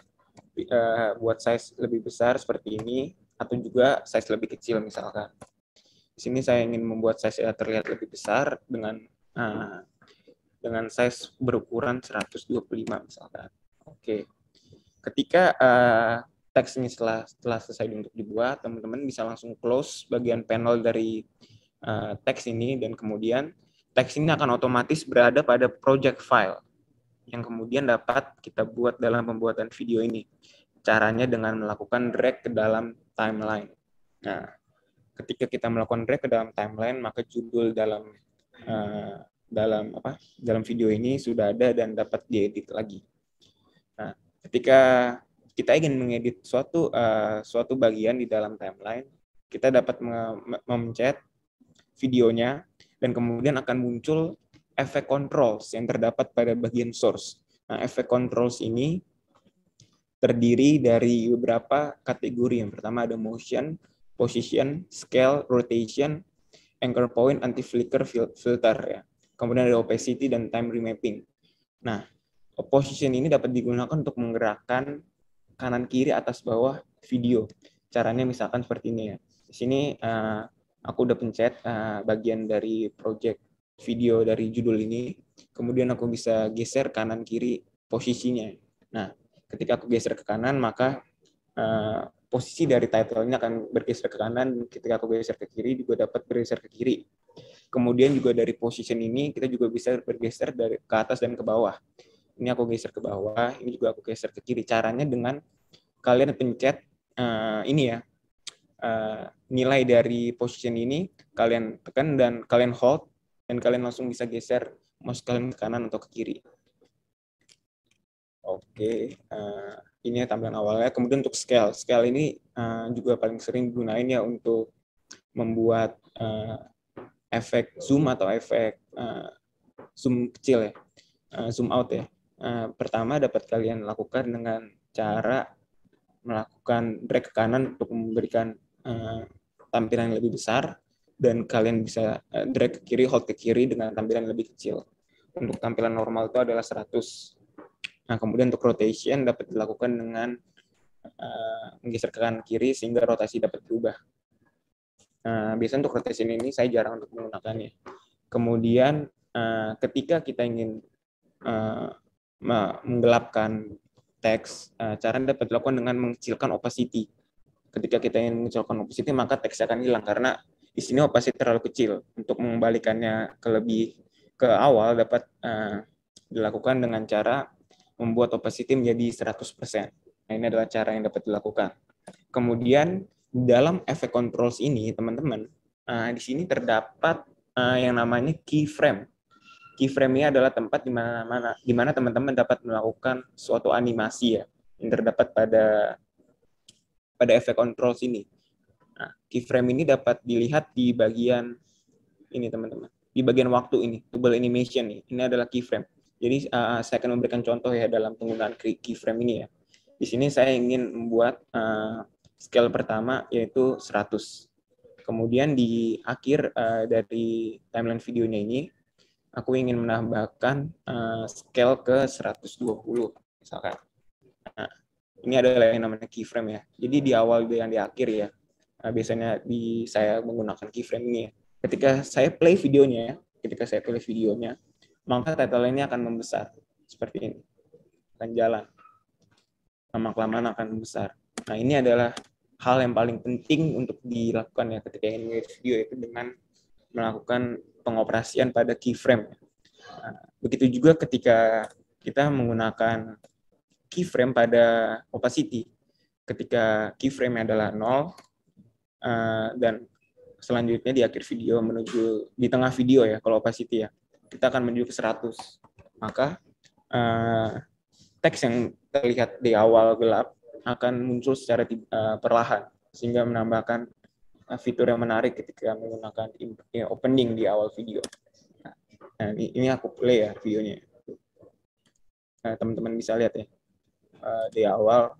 buat size lebih besar seperti ini, atau juga size lebih kecil misalkan. Di sini saya ingin membuat size terlihat lebih besar dengan size berukuran 125 misalkan. Oke. Ketika teks ini setelah selesai untuk dibuat, teman-teman bisa langsung close bagian panel dari teks ini, dan kemudian teks ini akan otomatis berada pada project file yang kemudian dapat kita buat dalam pembuatan video ini. Caranya dengan melakukan drag ke dalam timeline. Nah, ketika kita melakukan drag ke dalam timeline, maka judul dalam video ini sudah ada dan dapat diedit lagi. Nah, ketika kita ingin mengedit suatu bagian di dalam timeline, kita dapat memencet videonya, dan kemudian akan muncul efek controls yang terdapat pada bagian source. Nah, efek controls ini terdiri dari beberapa kategori. Yang pertama ada motion, position, scale, rotation, anchor point, anti-flicker, filter ya. Kemudian ada opacity dan time remapping. Nah, position ini dapat digunakan untuk menggerakkan kanan kiri atas bawah video. Caranya misalkan seperti ini ya. Di sini aku udah pencet bagian dari project video dari judul ini, kemudian aku bisa geser kanan kiri posisinya. Nah, ketika aku geser ke kanan, maka posisi dari title-nya akan bergeser ke kanan. Ketika aku geser ke kiri, juga dapat bergeser ke kiri. Kemudian juga dari position ini, kita juga bisa bergeser dari ke atas dan ke bawah. Ini aku geser ke bawah, ini juga aku geser ke kiri. Caranya dengan kalian pencet ini ya, nilai dari position ini, kalian tekan dan kalian hold, dan kalian langsung bisa geser mouse kalian ke kanan atau ke kiri. Oke, ini tampilan awalnya. Kemudian untuk scale ini juga paling sering digunain ya untuk membuat efek zoom atau efek zoom kecil ya, zoom out ya. Pertama dapat kalian lakukan dengan cara melakukan drag ke kanan untuk memberikan tampilan yang lebih besar, dan kalian bisa drag ke kiri, hold ke kiri dengan tampilan lebih kecil. Untuk tampilan normal itu adalah 100. Nah, kemudian untuk rotation dapat dilakukan dengan menggeser ke kanan kiri sehingga rotasi dapat berubah. Biasanya untuk rotation ini saya jarang untuk menggunakannya. Kemudian ketika kita ingin menggelapkan teks, cara dapat dilakukan dengan mengecilkan opacity. Ketika kita ingin mengecilkan opacity, maka teks akan hilang karena di sini opacity terlalu kecil. Untuk mengembalikannya ke awal dapat dilakukan dengan cara membuat opacity menjadi 100%. Nah, ini adalah cara yang dapat dilakukan. Kemudian dalam efek controls ini, teman-teman, di sini terdapat yang namanya keyframe. Keyframe ini adalah tempat di mana teman-teman dapat melakukan suatu animasi ya, yang terdapat pada efek controls ini. Nah, keyframe ini dapat dilihat di bagian ini, teman-teman. Di bagian waktu ini, toggle animation nih. Ini adalah keyframe. Jadi saya akan memberikan contoh ya dalam penggunaan keyframe ini ya. Di sini saya ingin membuat scale pertama yaitu 100. Kemudian di akhir dari timeline videonya ini, aku ingin menambahkan scale ke 120 misalkan. Nah, ini adalah yang namanya keyframe ya. Jadi di awal dan di akhir ya. Biasanya saya menggunakan keyframe ini ya. Ketika saya play videonya, maka title ini akan membesar seperti ini. Akan jalan. Lama-kelamaan akan membesar. Nah, ini adalah hal yang paling penting untuk dilakukan ya ketika ingin mengedit video, yaitu dengan melakukan pengoperasian pada keyframe. Nah, begitu juga ketika kita menggunakan keyframe pada opacity. Ketika keyframe adalah 0 dan selanjutnya di akhir video menuju di tengah video ya, kalau opacity ya, kita akan menuju ke 100. Maka teks yang terlihat di awal gelap akan muncul secara perlahan, sehingga menambahkan fitur yang menarik ketika menggunakan opening di awal video. Nah, ini aku play ya videonya. Nah, teman-teman bisa lihat ya, di awal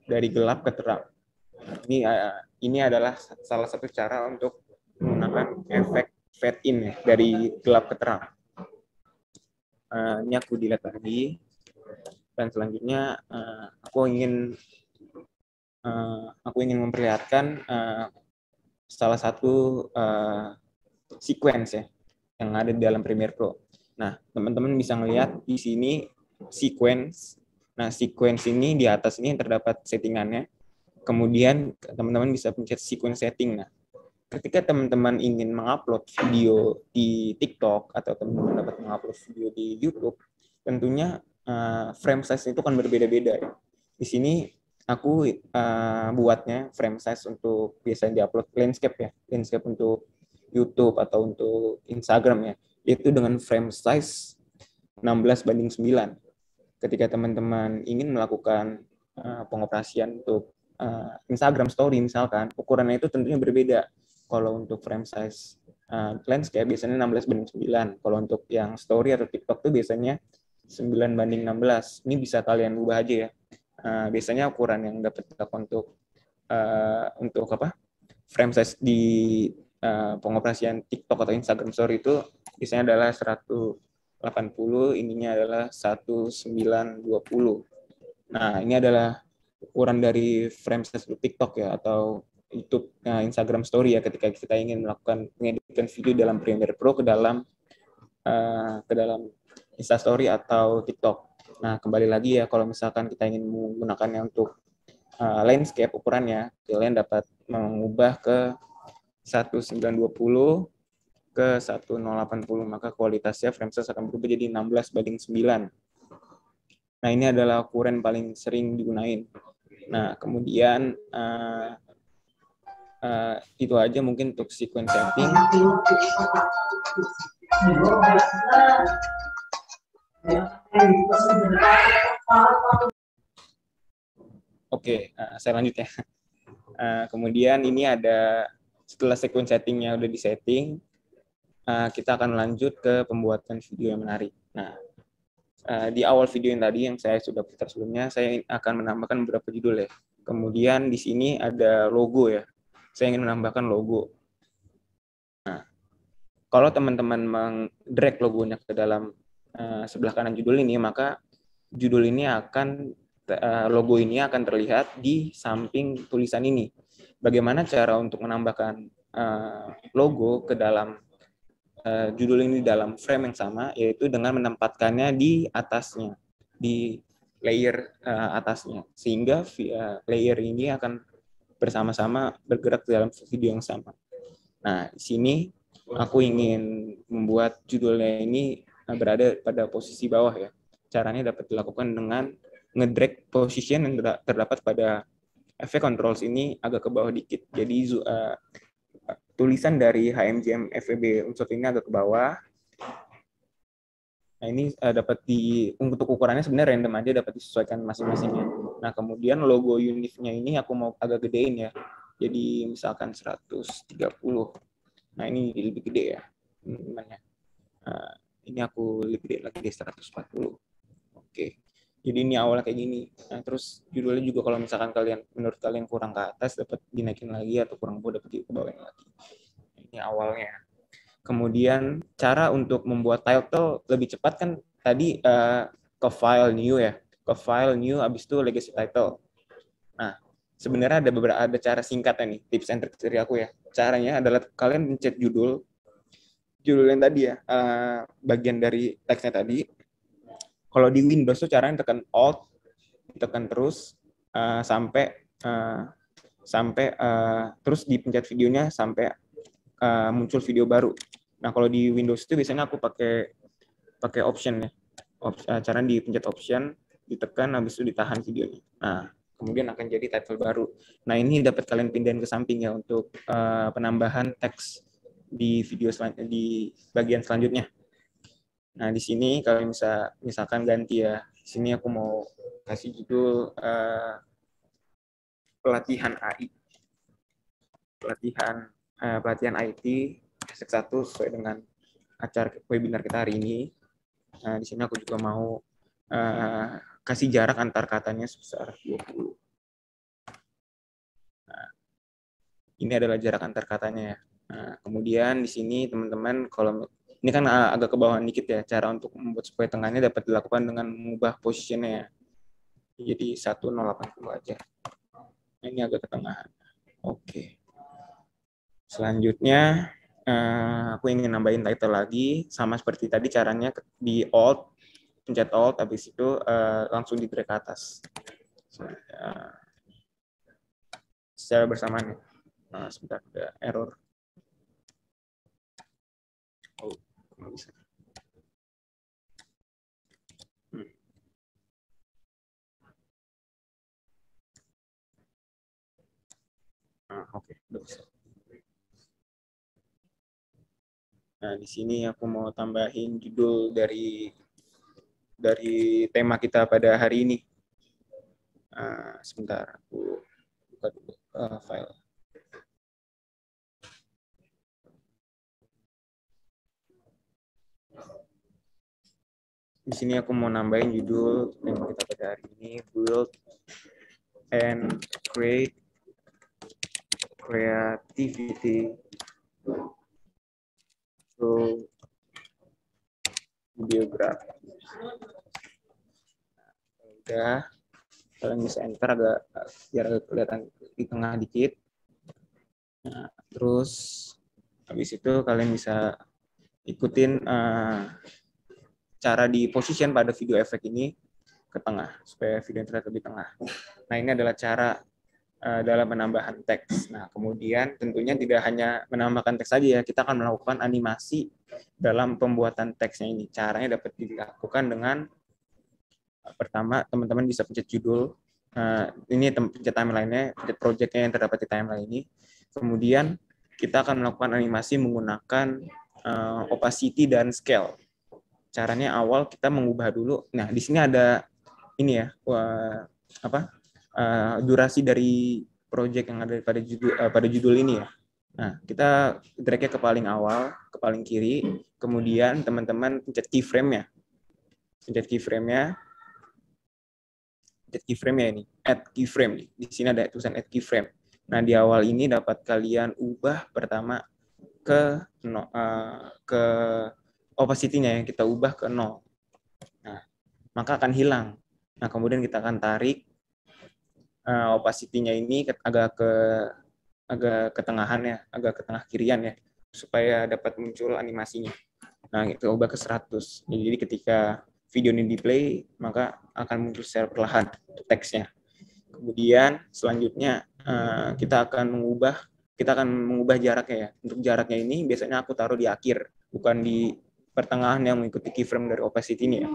dari gelap ke terang. Ini adalah salah satu cara untuk menggunakan efek fade in ya, dari gelap ke terang. Ini aku dilihat lagi. Dan selanjutnya aku ingin memperlihatkan salah satu sequence ya yang ada di dalam Premiere Pro. Nah, teman-teman bisa melihat di sini sequence. Nah, sequence ini di atas ini terdapat settingannya. Kemudian teman-teman bisa pencet sequence setting. Nah, ketika teman-teman ingin mengupload video di TikTok atau teman-teman dapat mengupload video di YouTube, tentunya frame size itu kan berbeda-beda ya. Di sini aku buatnya frame size untuk biasanya diupload landscape ya, landscape untuk YouTube atau untuk Instagram ya, itu dengan frame size 16:9. Ketika teman-teman ingin melakukan pengoperasian untuk Instagram Story misalkan, ukurannya itu tentunya berbeda. Kalau untuk frame size landscape biasanya 16:9. Kalau untuk yang Story atau TikTok itu biasanya 9:16. Ini bisa kalian ubah aja ya. Biasanya ukuran yang dapat dilakukan untuk frame size di pengoperasian TikTok atau Instagram Story itu biasanya adalah 180, ininya adalah 1920. Nah, ini adalah ukuran dari frame size untuk TikTok ya, atau YouTube, Instagram Story ya, ketika kita ingin melakukan pengeditan video dalam Premiere Pro ke dalam Insta Story atau TikTok. Nah, kembali lagi ya, kalau misalkan kita ingin menggunakannya untuk landscape ukurannya, kalian dapat mengubah ke 1920 ke 1080, maka kualitasnya frame size akan berubah jadi 16:9. Nah, ini adalah ukuran paling sering digunain. Nah, kemudian itu aja mungkin untuk sequence setting. Oke, saya lanjut ya. Kemudian ini ada, setelah sequence settingnya udah disetting, kita akan lanjut ke pembuatan video yang menarik. Nah, di awal video yang tadi yang saya sudah putar sebelumnya, saya akan menambahkan beberapa judul ya. Kemudian di sini ada logo ya. Saya ingin menambahkan logo. Nah, kalau teman-teman meng-drag logonya ke dalam sebelah kanan judul ini, maka judul ini logo ini akan terlihat di samping tulisan ini. Bagaimana cara untuk menambahkan logo ke dalam judul ini dalam frame yang sama, yaitu dengan menempatkannya di atasnya, di layer atasnya, sehingga layer ini akan bersama-sama bergerak dalam video yang sama. Nah, di sini aku ingin membuat judulnya ini berada pada posisi bawah ya. Caranya dapat dilakukan dengan ngedrag position yang terdapat pada efek controls ini agak ke bawah dikit. Jadi tulisan dari HMGM FEB unsur ini agak ke bawah. Nah, ini dapat untuk ukurannya sebenarnya random aja, dapat disesuaikan masing-masingnya. Nah, kemudian logo unitnya ini aku mau agak gedein ya. Jadi misalkan 130. Nah, ini lebih gede ya. Ini aku lebih gede lagi di 140. Oke. Jadi ini awalnya kayak gini. Nah, terus judulnya juga kalau misalkan menurut kalian kurang ke atas, dapat dinaikin lagi, atau kurang ke bawah, dapat dibawain lagi. Ini awalnya. Kemudian cara untuk membuat title lebih cepat kan tadi ke file new ya, ke file new, habis itu legacy title. Nah, sebenarnya ada cara singkatnya nih, tips and tricks dari aku ya. Caranya adalah kalian pencet judul yang tadi ya, bagian dari teksnya tadi. Kalau di Windows tuh caranya tekan Alt, tekan terus sampai terus dipencet videonya sampai muncul video baru. Nah, kalau di Windows itu biasanya aku pakai option ya. Cara dipencet option, ditekan, habis itu ditahan videonya. Nah, kemudian akan jadi title baru. Nah, ini dapat kalian pindahin ke samping ya untuk penambahan teks di video di bagian selanjutnya. Nah, di sini kalian bisa misalkan ganti ya. Di sini aku mau kasih judul pelatihan AI. Pelatihan IT hashtag 1 sesuai dengan acara webinar kita hari ini. Nah, di sini aku juga mau kasih jarak antar katanya sebesar 20. Nah, ini adalah jarak antar katanya ya. Nah, kemudian di sini teman-teman, kalau ini kan agak ke bawah dikit ya, cara untuk membuat supaya tengahnya dapat dilakukan dengan mengubah posisinya ya. Jadi 1080 aja. Nah, ini agak ke tengah. Oke. Selanjutnya aku ingin nambahin title lagi, sama seperti tadi caranya di Alt, pencet Alt, habis itu langsung di drag ke atas. Secara bersamaan. Sebentar, ada error. Oh, nggak bisa. Oke, udah bisa. Nah, di sini aku mau tambahin judul dari tema kita pada hari ini. Sebentar, aku buka dulu file. Di sini aku mau nambahin judul tema kita pada hari ini, Build and Creativity through Videography. Udah, kalian bisa enter agak biar kelihatan di tengah dikit. Nah, terus habis itu kalian bisa ikutin cara di position pada video efek ini ke tengah supaya video terlihat lebih tengah. Nah, ini adalah cara dalam penambahan teks. Nah, kemudian tentunya tidak hanya menambahkan teks saja ya, kita akan melakukan animasi dalam pembuatan teksnya ini. Caranya dapat dilakukan dengan pertama, teman-teman bisa pencet judul. Ini pencet timeline-nya, pencet project-nya yang terdapat di timeline ini. Kemudian kita akan melakukan animasi menggunakan opacity dan scale. Caranya awal kita mengubah dulu. Nah, di sini ada ini ya, durasi dari project yang ada pada judul ini ya. Nah, kita drag-nya ke paling awal, ke paling kiri, kemudian teman-teman pencet keyframe-nya. Pencet keyframe-nya ini, add keyframe nih. Di sini ada tulisan add keyframe. Nah, di awal ini dapat kalian ubah pertama ke opacity-nya yang kita ubah ke 0. Nah, maka akan hilang. Nah, kemudian kita akan tarik opacity-nya ini agak ke tengahan ya, agak ke tengah kirian ya, supaya dapat muncul animasinya. Nah, kita ubah ke 100. Jadi ketika video ini di-play, maka akan muncul secara perlahan teksnya. Kemudian selanjutnya kita akan mengubah jaraknya ya. Untuk jaraknya ini biasanya aku taruh di akhir, bukan di pertengahan yang mengikuti keyframe dari opacity ini ya.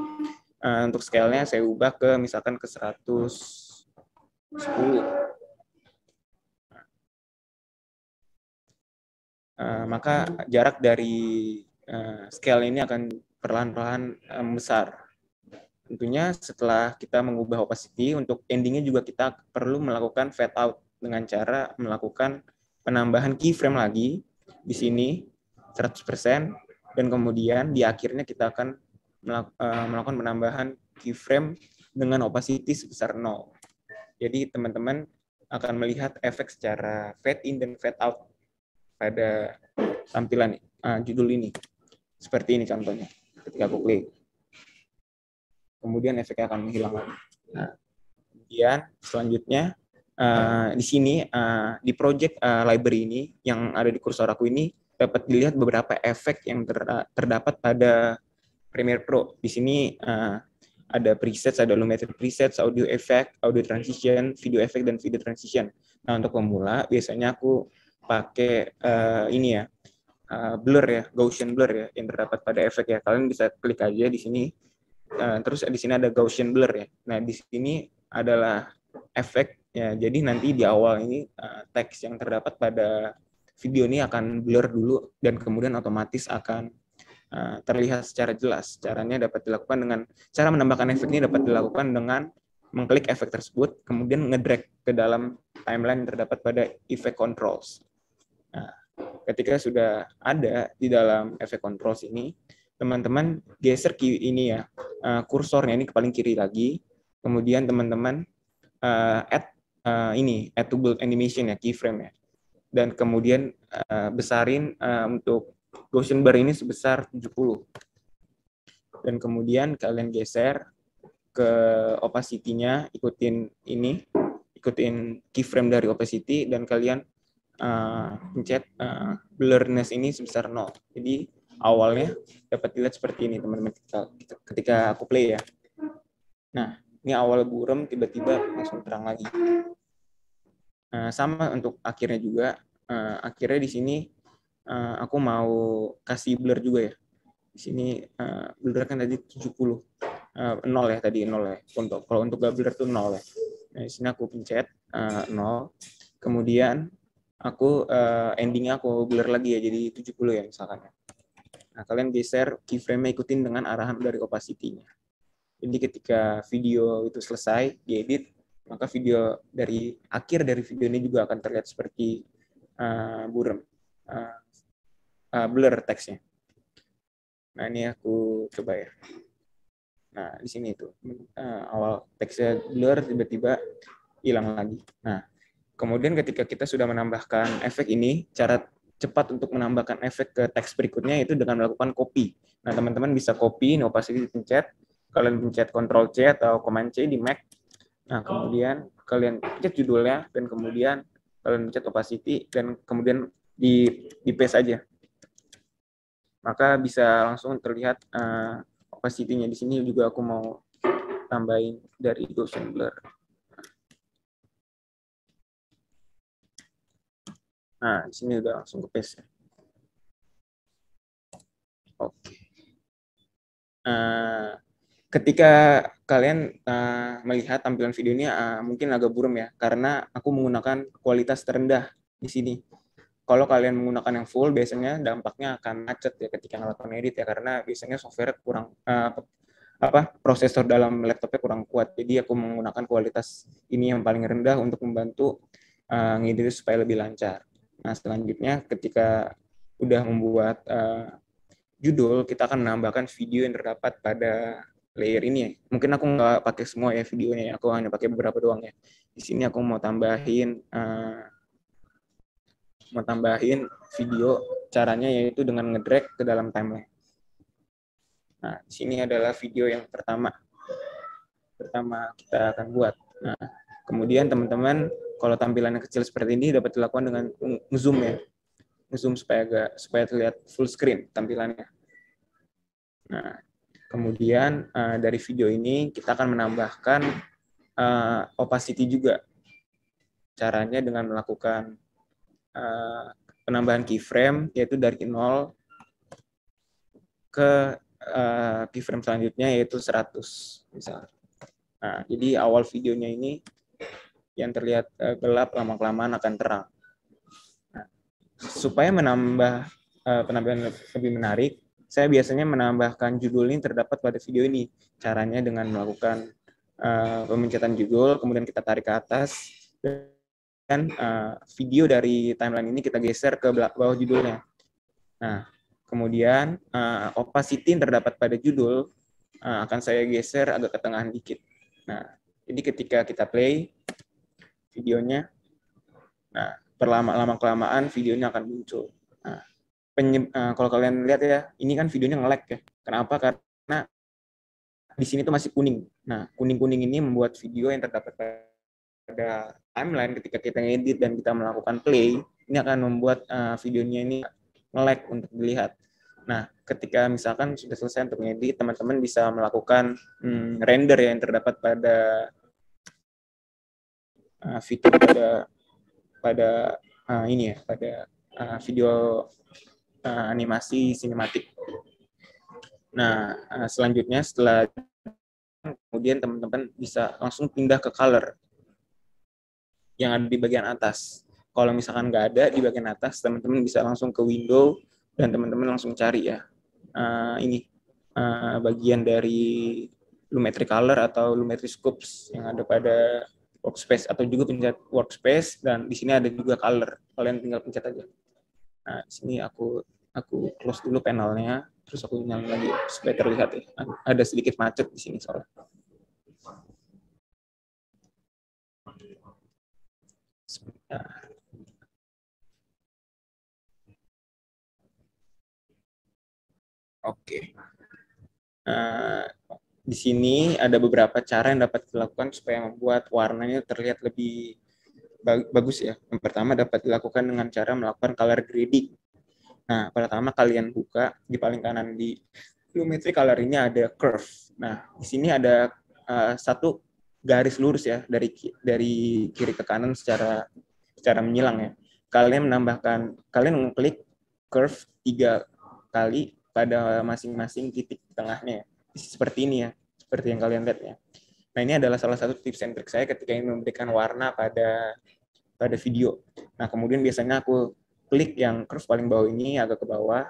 Untuk scale-nya saya ubah ke misalkan ke 110. Maka jarak dari scale ini akan perlahan-lahan besar. Tentunya setelah kita mengubah opacity, untuk endingnya juga kita perlu melakukan fade out dengan cara melakukan penambahan keyframe lagi di sini 100%, dan kemudian di akhirnya kita akan melakukan penambahan keyframe dengan opacity sebesar 0. Jadi teman-teman akan melihat efek secara fade in dan fade out pada tampilan judul ini. Seperti ini contohnya. Ketika aku klik, kemudian efeknya akan menghilang lagi. Nah, kemudian selanjutnya di sini di project library ini yang ada di kursor aku ini dapat dilihat beberapa efek yang terdapat pada Premiere Pro. Di sini ada presets, ada Lumetri presets, audio effect, audio transition, video effect, dan video transition. Nah, untuk pemula biasanya aku pakai ini ya, blur ya, Gaussian blur ya, yang terdapat pada efek ya. Kalian bisa klik aja di sini. Terus di sini ada Gaussian blur ya. Nah, di sini adalah efek ya. Jadi nanti di awal ini teks yang terdapat pada video ini akan blur dulu dan kemudian otomatis akan terlihat secara jelas. Caranya dapat dilakukan dengan cara menambahkan efek ini dapat dilakukan dengan mengklik efek tersebut, kemudian ngedrag ke dalam timeline yang terdapat pada effect controls. Nah, ketika sudah ada di dalam efek controls ini, teman-teman geser ini ya, kursornya ini ke paling kiri lagi, kemudian teman-teman add to build animation ya, keyframe ya, dan kemudian besarin untuk Gaussian blur ini sebesar 70. Dan kemudian kalian geser ke opacity-nya, ikutin keyframe dari opacity, dan kalian pencet blurriness ini sebesar 0. Jadi awalnya dapat dilihat seperti ini teman-teman ketika aku play ya. Nah, ini awal buram, tiba-tiba langsung terang lagi. Sama untuk akhirnya juga. Akhirnya di sini aku mau kasih blur juga ya. Di sini blur kan tadi 70. 0 ya tadi, 0 ya. Kalau untuk gak blur tuh 0 ya. Nah, di sini aku pencet 0. Kemudian aku endingnya aku blur lagi ya, jadi 70 ya misalkan. Nah, kalian geser keyframe-nya, ikutin dengan arahan dari opacity-nya. Jadi ketika video itu selesai diedit, maka video dari akhir dari video ini juga akan terlihat seperti buram, blur teksnya. Nah, ini aku coba ya. Nah, di sini itu awal teksnya blur, tiba-tiba hilang lagi. Nah, kemudian ketika kita sudah menambahkan efek ini, cara cepat untuk menambahkan efek ke teks berikutnya itu dengan melakukan copy. Nah, teman-teman bisa copy, ini opacity dipencet, kalian pencet Ctrl+C atau Command C di Mac. Nah, kemudian kalian pencet judulnya, dan kemudian kalian pencet opacity, dan kemudian di paste aja. Maka bisa langsung terlihat opacity-nya. Di sini juga aku mau tambahin dari Gaussian blur. Nah, di sini udah langsung ke paste. Oke. Ketika kalian melihat tampilan video ini mungkin agak buram ya, karena aku menggunakan kualitas terendah di sini. Kalau kalian menggunakan yang full, biasanya dampaknya akan macet ya ketika melakukan edit ya, karena biasanya software kurang prosesor dalam laptopnya kurang kuat. Jadi aku menggunakan kualitas ini yang paling rendah untuk membantu ngedit supaya lebih lancar. Nah, selanjutnya ketika udah membuat judul, kita akan menambahkan video yang terdapat pada layer ini. Mungkin aku nggak pakai semua ya videonya, aku hanya pakai beberapa doang ya. Di sini aku mau tambahin video, caranya yaitu dengan ngedrag ke dalam timeline. Nah, di sini adalah video yang pertama kita akan buat. Nah, kemudian teman-teman, kalau tampilannya kecil seperti ini dapat dilakukan dengan nge-zoom ya. Nge-zoom supaya terlihat full screen tampilannya. Nah, kemudian dari video ini kita akan menambahkan opacity juga. Caranya dengan melakukan penambahan keyframe, yaitu dari 0 ke keyframe selanjutnya, yaitu 100 misalnya. Nah, jadi awal videonya ini yang terlihat gelap, lama-kelamaan akan terang. Nah, supaya menambah penampilan lebih menarik, saya biasanya menambahkan judul ini terdapat pada video ini. Caranya dengan melakukan pemencatan judul, kemudian kita tarik ke atas, dan video dari timeline ini kita geser ke bawah judulnya. Nah, kemudian opacity yang terdapat pada judul akan saya geser agak ke tengah dikit. Nah, jadi ketika kita play videonya, nah, lama-kelamaan videonya akan muncul. Nah, kalau kalian lihat ya, ini kan videonya nge-lag ya. Kenapa? Karena di sini tuh masih kuning. Nah, kuning-kuning ini membuat video yang terdapat pada timeline ketika kita ngedit dan kita melakukan play, ini akan membuat videonya ini nge-lag untuk dilihat. Nah, ketika misalkan sudah selesai untuk ngedit, teman-teman bisa melakukan render yang terdapat pada fitur pada ini ya, pada video animasi sinematik. Nah, selanjutnya setelah kemudian teman-teman bisa langsung pindah ke color yang ada di bagian atas. Kalau misalkan nggak ada di bagian atas, teman-teman bisa langsung ke window dan teman-teman langsung cari ya. Ini bagian dari Lumetri Color atau Lumetri Scopes yang ada pada workspace, atau juga pencet workspace, dan di sini ada juga color. Kalian tinggal pencet aja. Nah, di sini aku close dulu panelnya, terus aku nyalain lagi supaya terlihat ya. Ada sedikit macet di sini soalnya. Sebentar. Oke. Di sini ada beberapa cara yang dapat dilakukan supaya membuat warnanya terlihat lebih bagus ya. Yang pertama dapat dilakukan dengan cara melakukan color grading. Nah, pertama kalian buka di paling kanan di Lumetri Color ini ada curve. Nah, di sini ada satu garis lurus ya dari kiri ke kanan secara menyilang ya. Kalian mengklik curve 3 kali pada masing-masing titik tengahnya. Seperti ini ya, seperti yang kalian lihat ya. Nah, ini adalah salah satu tips and trik saya ketika ingin memberikan warna pada video. Nah, kemudian biasanya aku klik yang curve paling bawah ini agak ke bawah,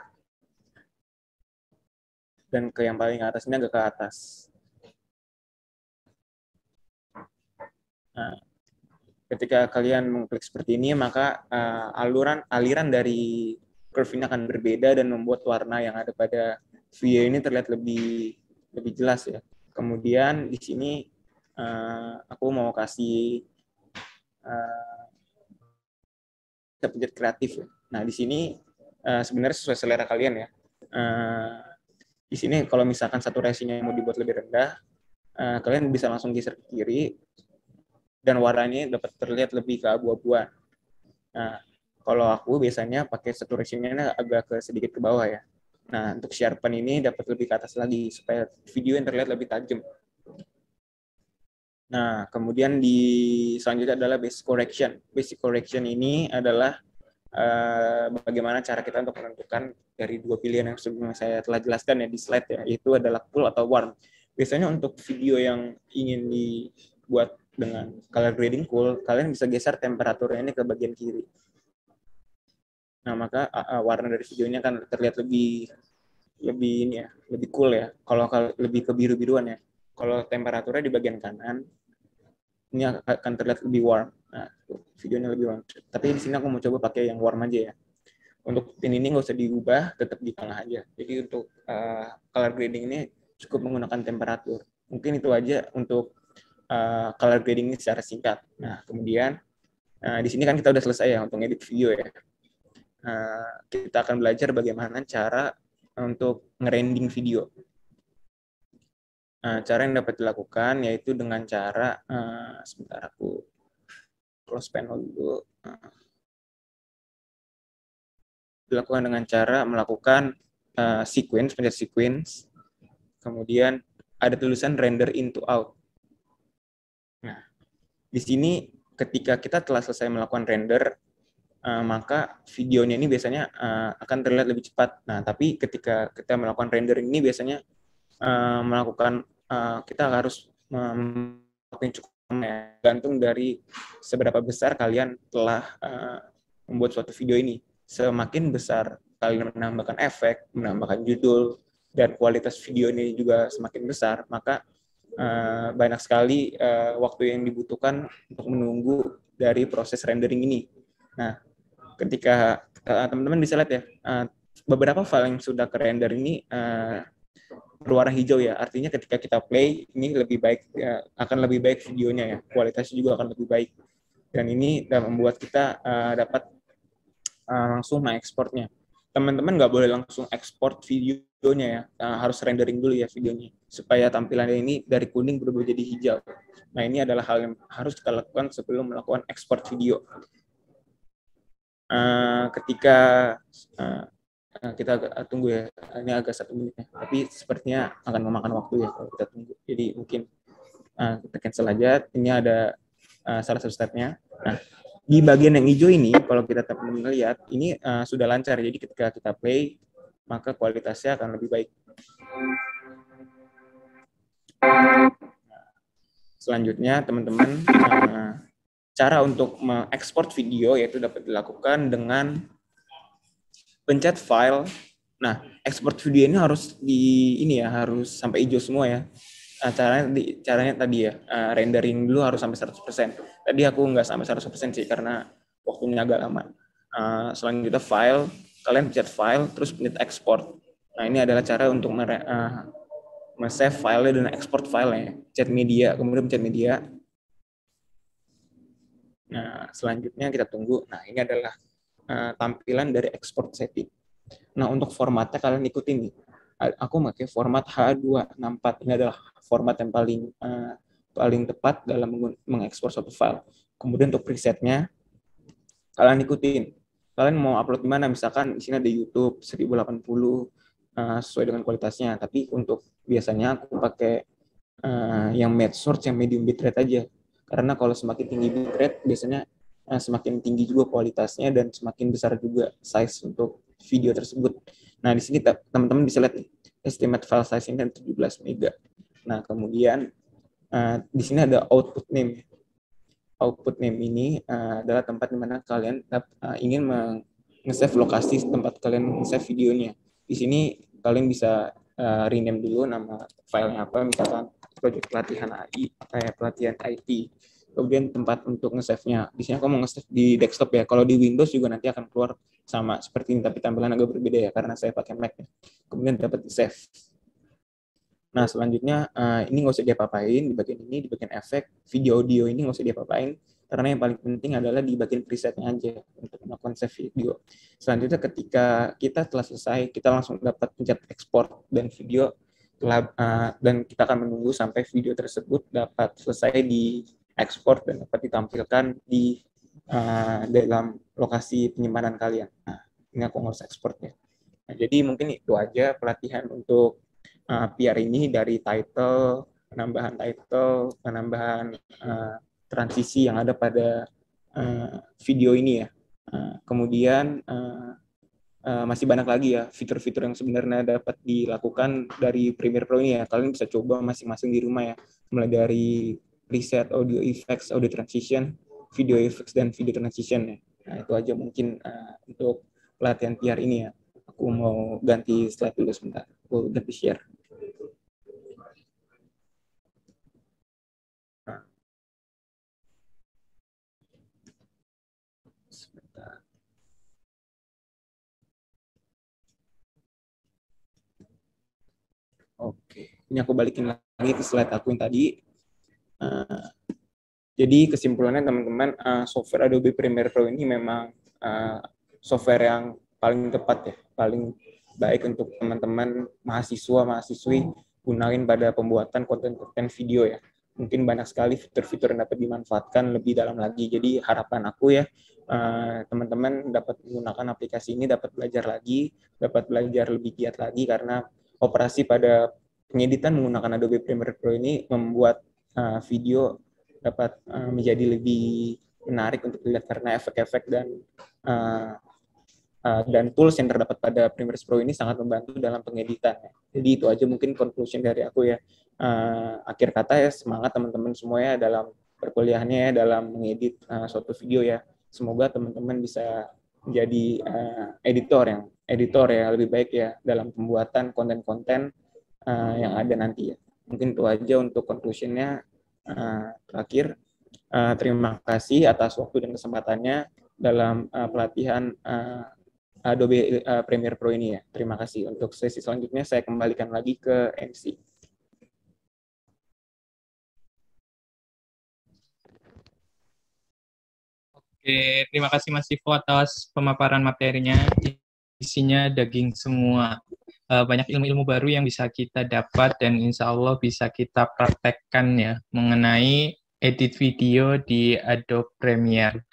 dan ke yang paling atas ini agak ke atas. Nah, ketika kalian mengklik seperti ini, maka aliran dari curve ini akan berbeda dan membuat warna yang ada pada video ini terlihat lebih jelas ya. Kemudian di sini aku mau kasih pencet kreatif ya. Nah, di sini sebenarnya sesuai selera kalian ya. Di sini kalau misalkan saturasinya mau dibuat lebih rendah, kalian bisa langsung geser ke kiri dan warnanya dapat terlihat lebih keabu-abuan. Nah, kalau aku biasanya pakai saturasinya agak sedikit ke bawah ya. Nah, untuk sharpen ini dapat lebih ke atas lagi supaya video yang terlihat lebih tajam. Nah, kemudian selanjutnya adalah basic correction. Basic correction ini adalah bagaimana cara kita untuk menentukan dari dua pilihan yang sebelumnya saya telah jelaskan ya di slide ya, yaitu adalah cool atau warm. Biasanya untuk video yang ingin dibuat dengan color grading cool, kalian bisa geser temperaturnya ini ke bagian kiri. Nah, maka warna dari videonya akan terlihat lebih ini ya, lebih cool ya. Kalau lebih ke biru-biruan ya. Kalau temperaturnya di bagian kanan, ini akan terlihat lebih warm. Nah, videonya lebih warm. Tapi di sini aku mau coba pakai yang warm aja ya. Untuk pin ini nggak usah diubah, tetap di tengah aja. Jadi untuk color grading ini cukup menggunakan temperatur. Mungkin itu aja untuk color grading ini secara singkat. Nah, kemudian di sini kan kita udah selesai ya untuk edit video ya. Kita akan belajar bagaimana cara untuk ngerendering video. Cara yang dapat dilakukan yaitu dengan cara, sebentar aku close panel dulu. Dilakukan dengan cara melakukan sequence, pencet sequence, kemudian ada tulisan render into out. Nah, di sini ketika kita telah selesai melakukan render, maka videonya ini biasanya akan terlihat lebih cepat. Nah, tapi ketika kita melakukan rendering ini biasanya kita harus melakukan cukup gantung dari seberapa besar kalian telah membuat suatu video ini. Semakin besar kalian menambahkan efek, menambahkan judul, dan kualitas video ini juga semakin besar, maka banyak sekali waktu yang dibutuhkan untuk menunggu dari proses rendering ini. Nah, ketika teman-teman bisa lihat ya, beberapa file yang sudah ke-render ini berwarna hijau ya, artinya ketika kita play ini lebih baik ya, akan lebih baik videonya ya, kualitasnya juga akan lebih baik, dan ini membuat kita dapat langsung mengekspornya. teman-teman nggak boleh langsung ekspor videonya ya. Harus rendering dulu ya videonya supaya tampilannya ini dari kuning berubah jadi hijau. Nah, ini adalah hal yang harus kita lakukan sebelum melakukan ekspor video. Ketika kita tunggu ya, ini agak 1 menit ya, tapi sepertinya akan memakan waktu ya kalau kita tunggu. Jadi mungkin kita cancel aja. Ini ada salah satu stepnya. Nah, di bagian yang hijau ini, kalau kita teman-teman lihat, ini sudah lancar. Jadi ketika kita play, maka kualitasnya akan lebih baik. Selanjutnya, teman-teman, cara untuk mengekspor video yaitu dapat dilakukan dengan pencet file. Nah, ekspor video ini harus harus sampai hijau semua ya. Caranya tadi ya, rendering dulu harus sampai 100%. Tadi aku nggak sampai 100% sih karena waktunya agak lama. Selanjutnya file, kalian pencet file, terus pencet export. Nah, ini adalah cara untuk save file dan export filenya. Pencet media, kemudian pencet media. Nah, selanjutnya kita tunggu. Nah, ini adalah tampilan dari export setting. Nah, untuk formatnya kalian ikutin nih. Aku pakai format H264. Ini adalah format yang paling tepat dalam mengekspor suatu file. Kemudian untuk presetnya, kalian ikutin. Kalian mau upload di mana? Misalkan di sini ada YouTube 1080 sesuai dengan kualitasnya. Tapi untuk biasanya aku pakai yang matte source, yang medium bitrate aja. Karena kalau semakin tinggi bitrate, biasanya semakin tinggi juga kualitasnya dan semakin besar juga size untuk video tersebut. Nah, di sini teman-teman bisa lihat nih, estimate file size ini 17 MB. Nah, kemudian di sini ada output name. Output name ini adalah tempat di mana kalian ingin nge-save lokasi tempat kalian nge-save videonya. Di sini kalian bisa rename dulu nama filenya apa, misalkan project pelatihan AI, pelatihan IT. Kemudian tempat untuk nge-save-nya. Di sini aku mau nge-save di desktop ya. Kalau di Windows juga nanti akan keluar sama seperti ini, tapi tampilan agak berbeda ya, karena saya pakai Mac ya. Kemudian dapat di-save. Nah, selanjutnya ini nggak usah diapa-apain di bagian ini, di bagian efek, video audio ini nggak usah diapa-apain, karena yang paling penting adalah di bagian presetnya aja untuk melakukan save video. Selanjutnya ketika kita telah selesai, kita langsung dapat pencet export dan video dan kita akan menunggu sampai video tersebut dapat selesai di ekspor dan dapat ditampilkan di dalam lokasi penyimpanan kalian. Nah, ini aku ngurus ekspornya. Nah, jadi mungkin itu aja pelatihan untuk PR ini, dari title, penambahan transisi yang ada pada video ini ya. Kemudian masih banyak lagi ya fitur-fitur yang sebenarnya dapat dilakukan dari Premiere Pro ini ya. Kalian bisa coba masing-masing di rumah ya. Mulai dari preset audio effects, audio transition, video effects, dan video transition ya. Nah, itu aja mungkin untuk pelatihan PR ini ya. Aku mau ganti slide dulu sebentar. Aku ganti share. Sebentar. Oke, ini aku balikin lagi ke slide aku yang tadi. Jadi kesimpulannya teman-teman, software Adobe Premiere Pro ini memang software yang paling tepat ya, paling baik untuk teman-teman mahasiswa-mahasiswi gunain pada pembuatan konten-konten video ya. Mungkin banyak sekali fitur-fitur yang dapat dimanfaatkan lebih dalam lagi. Jadi harapan aku ya, teman-teman dapat menggunakan aplikasi ini, dapat belajar lagi, dapat belajar lebih giat lagi, karena operasi pada pengeditan menggunakan Adobe Premiere Pro ini membuat video dapat menjadi lebih menarik untuk dilihat, karena efek-efek dan tools yang terdapat pada Premiere Pro ini sangat membantu dalam pengeditan. Jadi itu aja mungkin conclusion dari aku ya. Akhir kata ya, semangat teman-teman semuanya dalam perkuliahannya, dalam mengedit suatu video ya. Semoga teman-teman bisa menjadi editor ya lebih baik ya dalam pembuatan konten-konten yang ada nanti ya. Mungkin itu aja untuk conclusionnya. Terakhir, terima kasih atas waktu dan kesempatannya dalam pelatihan Adobe Premiere Pro ini ya. Terima kasih. Untuk sesi selanjutnya saya kembalikan lagi ke MC. Oke, terima kasih Mas Sivo atas pemaparan materinya. isinya daging semua. Banyak ilmu-ilmu baru yang bisa kita dapat dan insya Allah bisa kita praktekkan ya mengenai edit video di Adobe Premiere.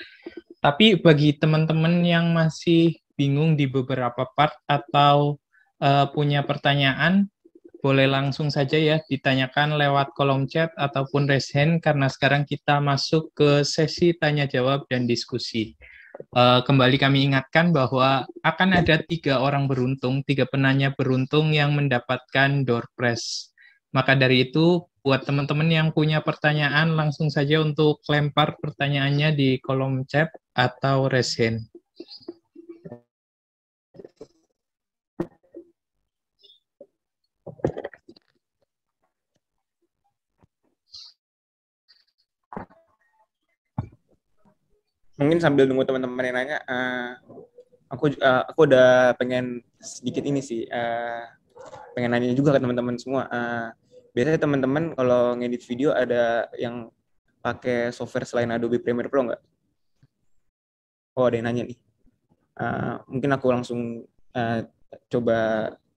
Tapi bagi teman-teman yang masih bingung di beberapa part atau punya pertanyaan, boleh langsung saja ya ditanyakan lewat kolom chat ataupun raise hand karena sekarang kita masuk ke sesi tanya jawab dan diskusi. Kembali kami ingatkan bahwa akan ada 3 orang beruntung, 3 penanya beruntung yang mendapatkan door prize. Maka dari itu, buat teman-teman yang punya pertanyaan, langsung saja untuk lempar pertanyaannya di kolom chat atau raise hand. Mungkin sambil nunggu teman-teman yang nanya, aku udah pengen sedikit ini sih, pengen nanya juga ke teman-teman semua. Biasanya teman-teman kalau ngedit video ada yang pakai software selain Adobe Premiere Pro nggak? Oh, ada yang nanya nih. Mungkin aku langsung coba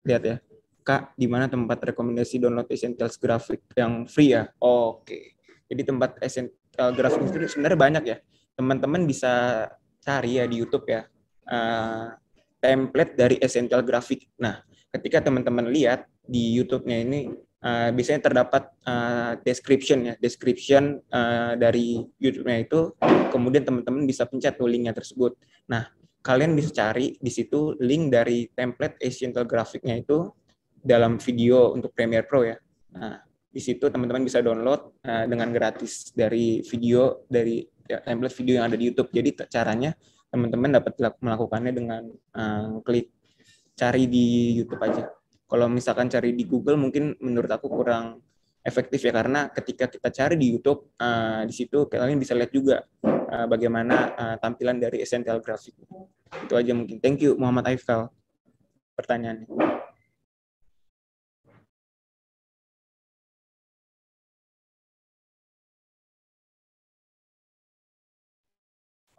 lihat ya. Kak, di mana tempat rekomendasi download Essentials Graphic yang free ya? Oke. Jadi tempat Essential Graphic itu sebenarnya banyak ya. Teman-teman bisa cari ya di YouTube ya. Template dari Essential Graphic. Nah, ketika teman-teman lihat di YouTube-nya ini biasanya terdapat description dari YouTube-nya itu, kemudian teman-teman bisa pencet tuh linknya tersebut. Nah, kalian bisa cari di situ link dari template Essential Graphic-nya itu dalam video untuk Premiere Pro ya. Nah, di situ teman-teman bisa download dengan gratis dari video dari template video yang ada di YouTube. Jadi caranya teman-teman dapat melakukannya dengan klik cari di YouTube aja. Kalau misalkan cari di Google mungkin menurut aku kurang efektif ya, karena ketika kita cari di YouTube di situ kalian bisa lihat juga bagaimana tampilan dari Essential Graphic. Itu aja mungkin. Thank you Muhammad Aifkal pertanyaannya.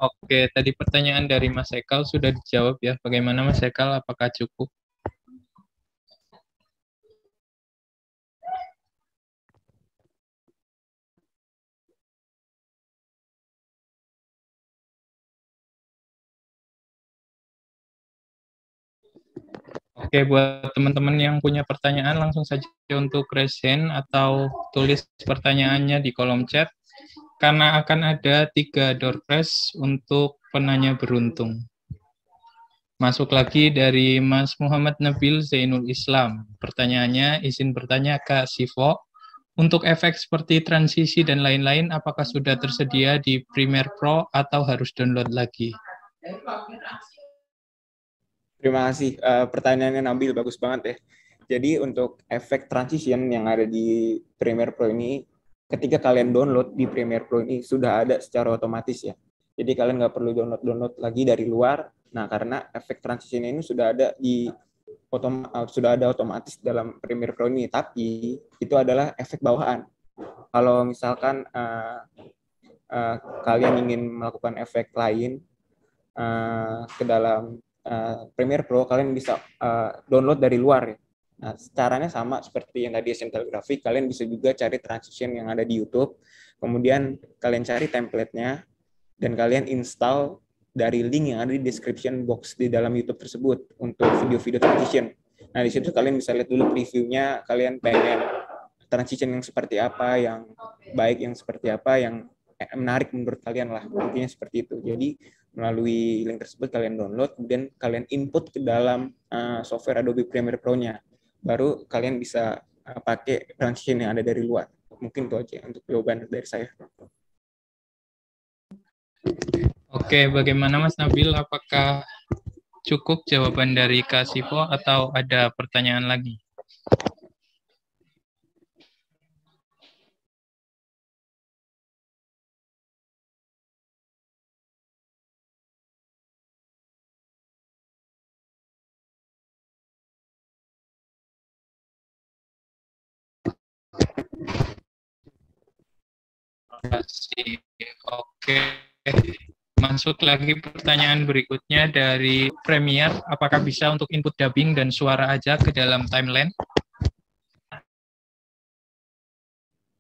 Oke, tadi pertanyaan dari Mas Ekal sudah dijawab ya. Bagaimana Mas Ekal, apakah cukup? Oke, buat teman-teman yang punya pertanyaan, langsung saja untuk raise hand atau tulis pertanyaannya di kolom chat. Karena akan ada 3 door prize untuk penanya beruntung. Masuk lagi dari Mas Muhammad Nabil Zainul Islam. Pertanyaannya, izin bertanya Kak Sivo, untuk efek seperti transisi dan lain-lain, apakah sudah tersedia di Premiere Pro atau harus download lagi? Terima kasih. Pertanyaannya Nabil, bagus banget ya. Jadi untuk efek transition yang ada di Premiere Pro ini, ketika kalian download di Premiere Pro ini sudah ada secara otomatis ya. Jadi kalian nggak perlu download lagi dari luar. Nah, karena efek transition ini sudah ada otomatis dalam Premiere Pro ini. Tapi itu adalah efek bawahan. Kalau misalkan kalian ingin melakukan efek lain ke dalam Premiere Pro, kalian bisa download dari luar ya. Nah, caranya sama seperti yang tadi Essential Graphic, kalian bisa juga cari transition yang ada di YouTube, kemudian kalian cari template-nya, dan kalian install dari link yang ada di description box di dalam YouTube tersebut untuk video-video transition. Nah, di situ kalian bisa lihat dulu previewnya, kalian pengen transition yang seperti apa, yang baik, yang seperti apa, yang menarik menurut kalian lah, intinya seperti itu. Jadi melalui link tersebut kalian download, kemudian kalian input ke dalam software Adobe Premiere Pro-nya, baru kalian bisa pakai transition yang ada dari luar. Mungkin itu aja untuk jawaban dari saya. Oke, bagaimana Mas Nabil? Apakah cukup jawaban dari Kak Sivo atau ada pertanyaan lagi? Oke, Masuk lagi pertanyaan berikutnya dari Premiere, apakah bisa untuk input dubbing dan suara aja ke dalam timeline?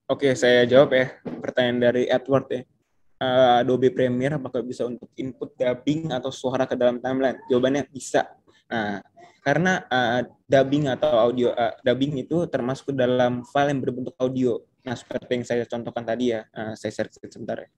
Oke, saya jawab ya. Pertanyaan dari Edward ya. Adobe Premiere apakah bisa untuk input dubbing atau suara ke dalam timeline? Jawabannya bisa. Nah, karena dubbing atau audio dubbing itu termasuk ke dalam file yang berbentuk audio. Nah, seperti yang saya contohkan tadi ya, saya share sebentar ya.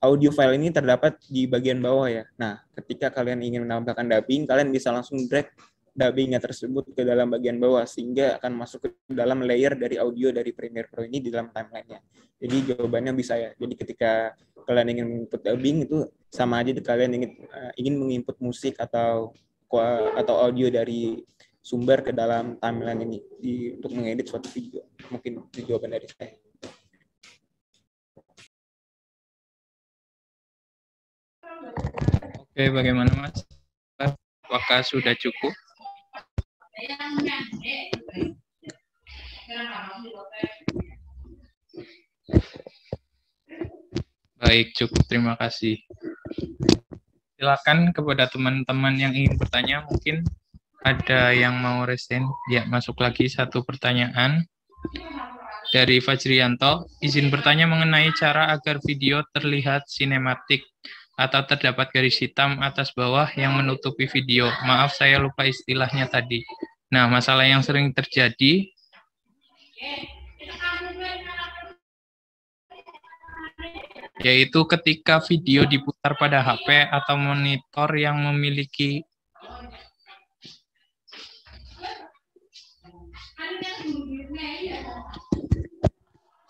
Audio file ini terdapat di bagian bawah ya. Nah, ketika kalian ingin menambahkan dubbing, kalian bisa langsung drag dubbingnya tersebut ke dalam bagian bawah sehingga akan masuk ke dalam layer dari audio dari Premiere Pro ini di dalam timeline-nya. Jadi jawabannya bisa ya. Jadi ketika kalian ingin menginput dubbing itu sama aja kalian ingin menginput musik atau audio dari sumber ke dalam timeline ini untuk mengedit suatu video. Mungkin itu jawaban dari saya. Oke, bagaimana Mas? Apakah sudah cukup? Baik, cukup. Terima kasih. Silakan kepada teman-teman yang ingin bertanya, mungkin ada yang mau resen. Ya, masuk lagi satu pertanyaan dari Fajrianto. Izin bertanya mengenai cara agar video terlihat sinematik atau terdapat garis hitam atas bawah yang menutupi video. Maaf, saya lupa istilahnya tadi. Nah, masalah yang sering terjadi yaitu ketika video diputar pada HP atau monitor yang memiliki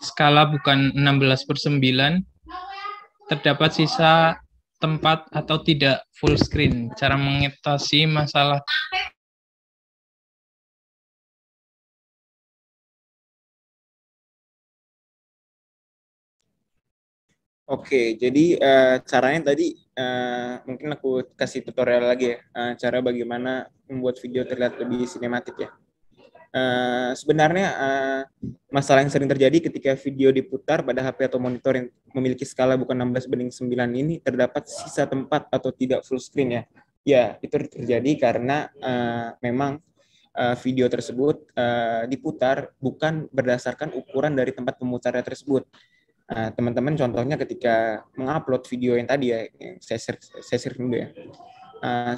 skala bukan 16:9, terdapat sisa tempat atau tidak full screen. Cara mengatasi masalah Oke, jadi caranya tadi mungkin aku kasih tutorial lagi ya, cara bagaimana membuat video terlihat lebih sinematik ya. Sebenarnya masalah yang sering terjadi ketika video diputar pada HP atau monitor yang memiliki skala bukan 16:9 ini terdapat sisa tempat atau tidak full screen ya. Ya, itu terjadi karena memang video tersebut diputar bukan berdasarkan ukuran dari tempat pemutarnya tersebut. Teman-teman contohnya ketika mengupload video yang tadi ya, yang saya share dulu ya.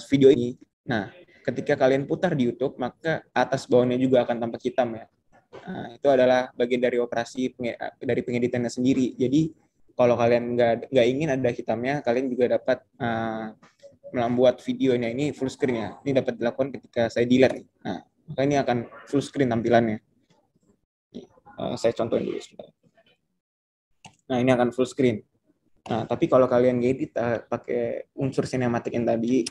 Video ini, nah ketika kalian putar di YouTube, maka atas bawahnya juga akan tampak hitam ya. Itu adalah bagian dari operasi dari pengeditannya sendiri. Jadi kalau kalian nggak ingin ada hitamnya, kalian juga dapat membuat videonya ini full screen ya. Ini dapat dilakukan ketika saya delete. Nah, maka ini akan full screen tampilannya. Saya contohin dulu sebentar. Nah, ini akan full screen. Nah, tapi kalau kalian ngedit pakai unsur sinematik yang tadi,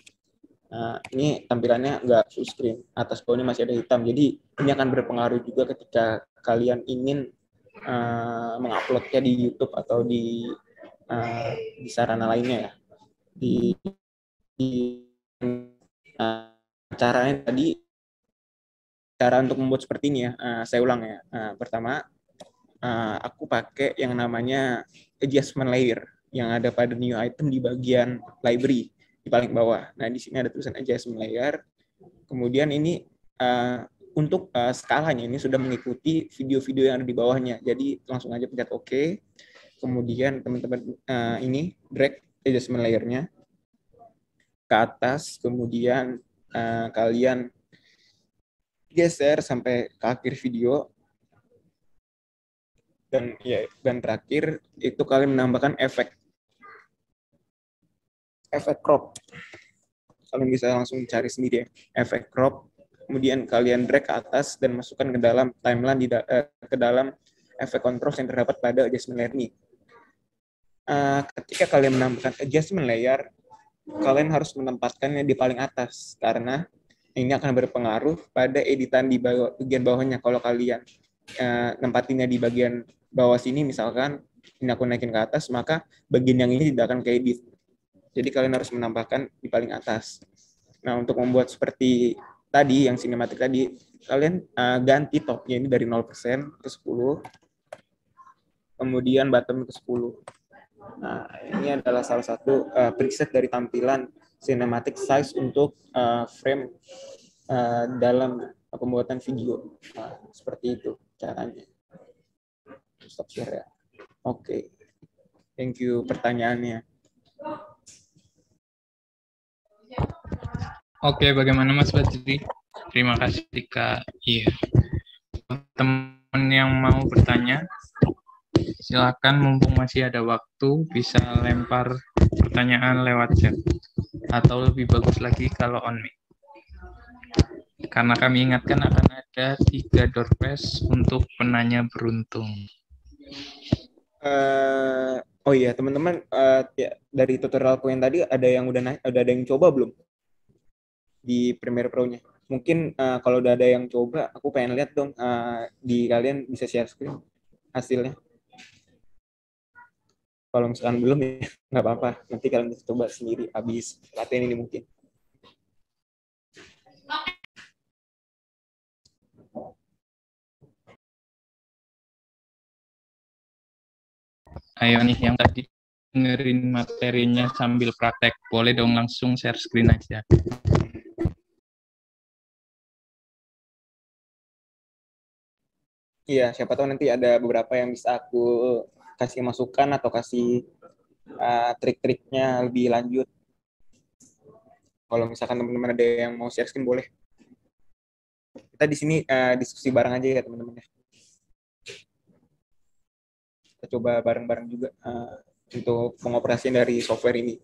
ini tampilannya nggak full screen. Atas bawahnya masih ada hitam. Jadi, ini akan berpengaruh juga ketika kalian ingin menguploadnya di YouTube atau di sarana lainnya ya. Caranya tadi, cara untuk membuat seperti ini ya, saya ulang ya. Pertama, aku pakai yang namanya adjustment layer yang ada pada new item di bagian library di paling bawah. Nah, di sini ada tulisan adjustment layer. Kemudian ini untuk skalanya ini sudah mengikuti video-video yang ada di bawahnya. Jadi langsung aja pencet OK. Kemudian teman-teman ini drag adjustment layernya ke atas. Kemudian kalian geser sampai ke akhir video. Dan terakhir itu kalian menambahkan efek crop. Kalian bisa langsung cari sendiri ya, efek crop. Kemudian kalian drag ke atas dan masukkan ke dalam timeline ke dalam efek control yang terdapat pada adjustment layer ini. Ketika kalian menambahkan adjustment layer, kalian harus menempatkannya di paling atas karena ini akan berpengaruh pada editan di bagian bawahnya. Kalau kalian nempatinnya di bagian bawah sini, misalkan ini aku naikin ke atas, maka bagian yang ini tidak akan keedit. Jadi kalian harus menambahkan di paling atas. Nah, untuk membuat seperti tadi, yang sinematik tadi, kalian ganti topnya ini dari 0% ke 10, kemudian bottom ke 10. Nah, ini adalah salah satu preset dari tampilan cinematic size untuk frame dalam pembuatan video. Nah, seperti itu caranya. Stop share ya. Oke. Thank you pertanyaannya. Oke, bagaimana Mas Badri? Terima kasih Kak. Iya. Teman yang mau bertanya, silakan mumpung masih ada waktu bisa lempar pertanyaan lewat chat. Atau lebih bagus lagi kalau on mic. Karena kami ingatkan akan ada 3 door prize untuk penanya beruntung. Oh iya teman-teman, ya, dari tutorialku yang tadi ada yang udah ada yang coba belum di Premiere Pro-nya? Mungkin kalau udah ada yang coba, aku pengen lihat dong di kalian bisa share screen hasilnya. Kalau misalkan belum ya nggak apa-apa, nanti kalian bisa coba sendiri habis latihan ini mungkin. Ayo nih yang tadi dengerin materinya sambil praktek, boleh dong langsung share screen aja. Iya, siapa tahu nanti ada beberapa yang bisa aku kasih masukan atau kasih trik-triknya lebih lanjut. Kalau misalkan teman-teman ada yang mau share screen boleh. Kita di sini diskusi bareng aja ya teman-teman ya. Kita coba bareng-bareng juga untuk pengoperasian dari software ini.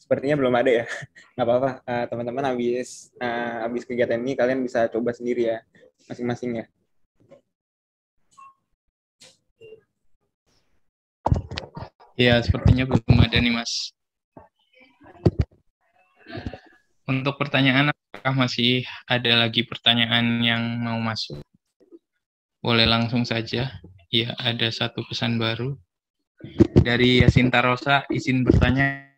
Sepertinya belum ada ya. Nggak apa-apa, teman-teman habis kegiatan ini kalian bisa coba sendiri ya, masing-masing ya. Ya, sepertinya belum ada nih, Mas. Untuk pertanyaan, apakah masih ada lagi pertanyaan yang mau masuk? Boleh langsung saja. Ya, ada satu pesan baru. Dari Yasinta Rosa, izin bertanya,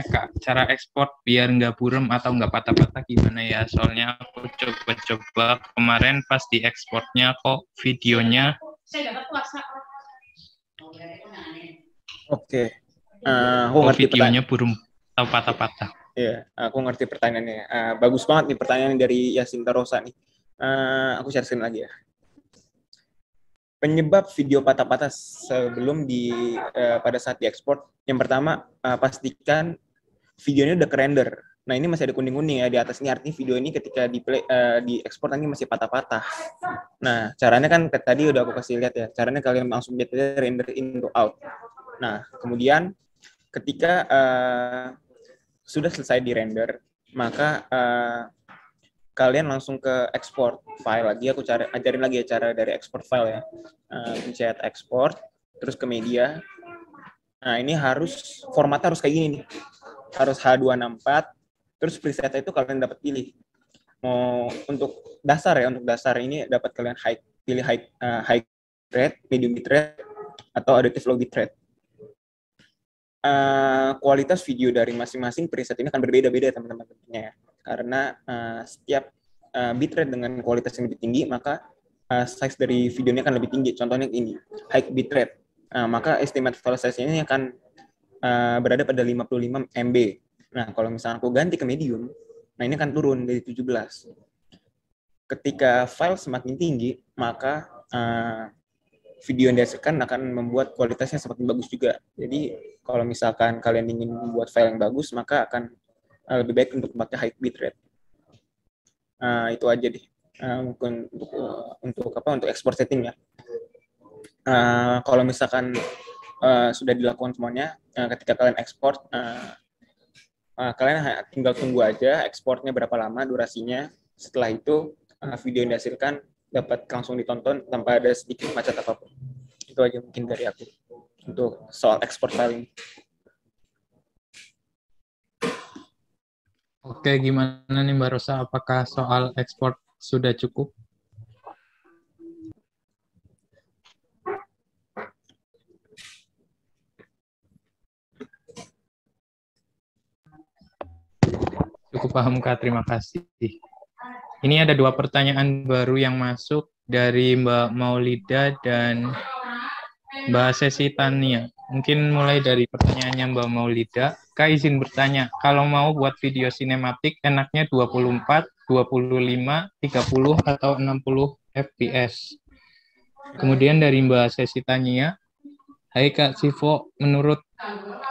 Kak, cara ekspor biar nggak burem atau nggak patah-patah gimana ya? Soalnya aku coba-coba kemarin pas di ekspornya kok videonya. Oke, aku ngerti videonya burem atau patah-patah. Iya, aku ngerti pertanyaannya. Bagus banget nih pertanyaan dari Yasinta Rosa nih. Aku share screen lagi ya. Penyebab video patah-patah sebelum pada saat diekspor, yang pertama pastikan videonya udah kerender. Nah ini masih ada kuning-kuning ya di atas ini, artinya video ini ketika diekspor nanti masih patah-patah. Nah caranya kan tadi udah aku kasih lihat ya, caranya kalian langsung render in to out. Nah kemudian ketika sudah selesai di render, maka kalian langsung ke export file lagi. Aku ajarin lagi ya cara dari export file ya. Pencet export, terus ke media. Nah ini formatnya harus kayak gini nih. Harus H264, terus presetnya itu kalian dapat pilih. Mau untuk dasar ini dapat kalian pilih high bitrate, medium bitrate, atau adaptive low bitrate. Kualitas video dari masing-masing preset ini akan berbeda-beda teman-teman tentunya ya. Karena setiap bitrate dengan kualitas yang lebih tinggi, maka size dari videonya akan lebih tinggi. Contohnya ini, high bitrate. Maka estimate file size ini akan berada pada 55 MB. Nah, kalau misalnya aku ganti ke medium, nah ini akan turun dari 17. Ketika file semakin tinggi, maka video yang dihasilkan akan membuat kualitasnya semakin bagus juga. Jadi kalau misalkan kalian ingin membuat file yang bagus, maka akan lebih baik untuk pakai high bitrate. Itu aja deh. Mungkin untuk export setting ya. Kalau misalkan sudah dilakukan semuanya, ketika kalian ekspor, kalian tinggal tunggu aja ekspornya berapa lama durasinya. Setelah itu video yang dihasilkan dapat langsung ditonton tanpa ada sedikit macet apapun. Itu aja mungkin dari aku untuk soal ekspor file ini. Oke, gimana nih Mbak Rosa? Apakah soal ekspor sudah cukup? Cukup paham Kak, terima kasih. Ini ada 2 pertanyaan baru yang masuk dari Mbak Maulida dan Mbak Sesi Tania. Mungkin mulai dari pertanyaannya Mbak Maulida. Kak izin bertanya, kalau mau buat video sinematik enaknya 24, 25, 30, atau 60 fps? Kemudian dari Mbak Sesi Tania, hai Kak Sivo, menurut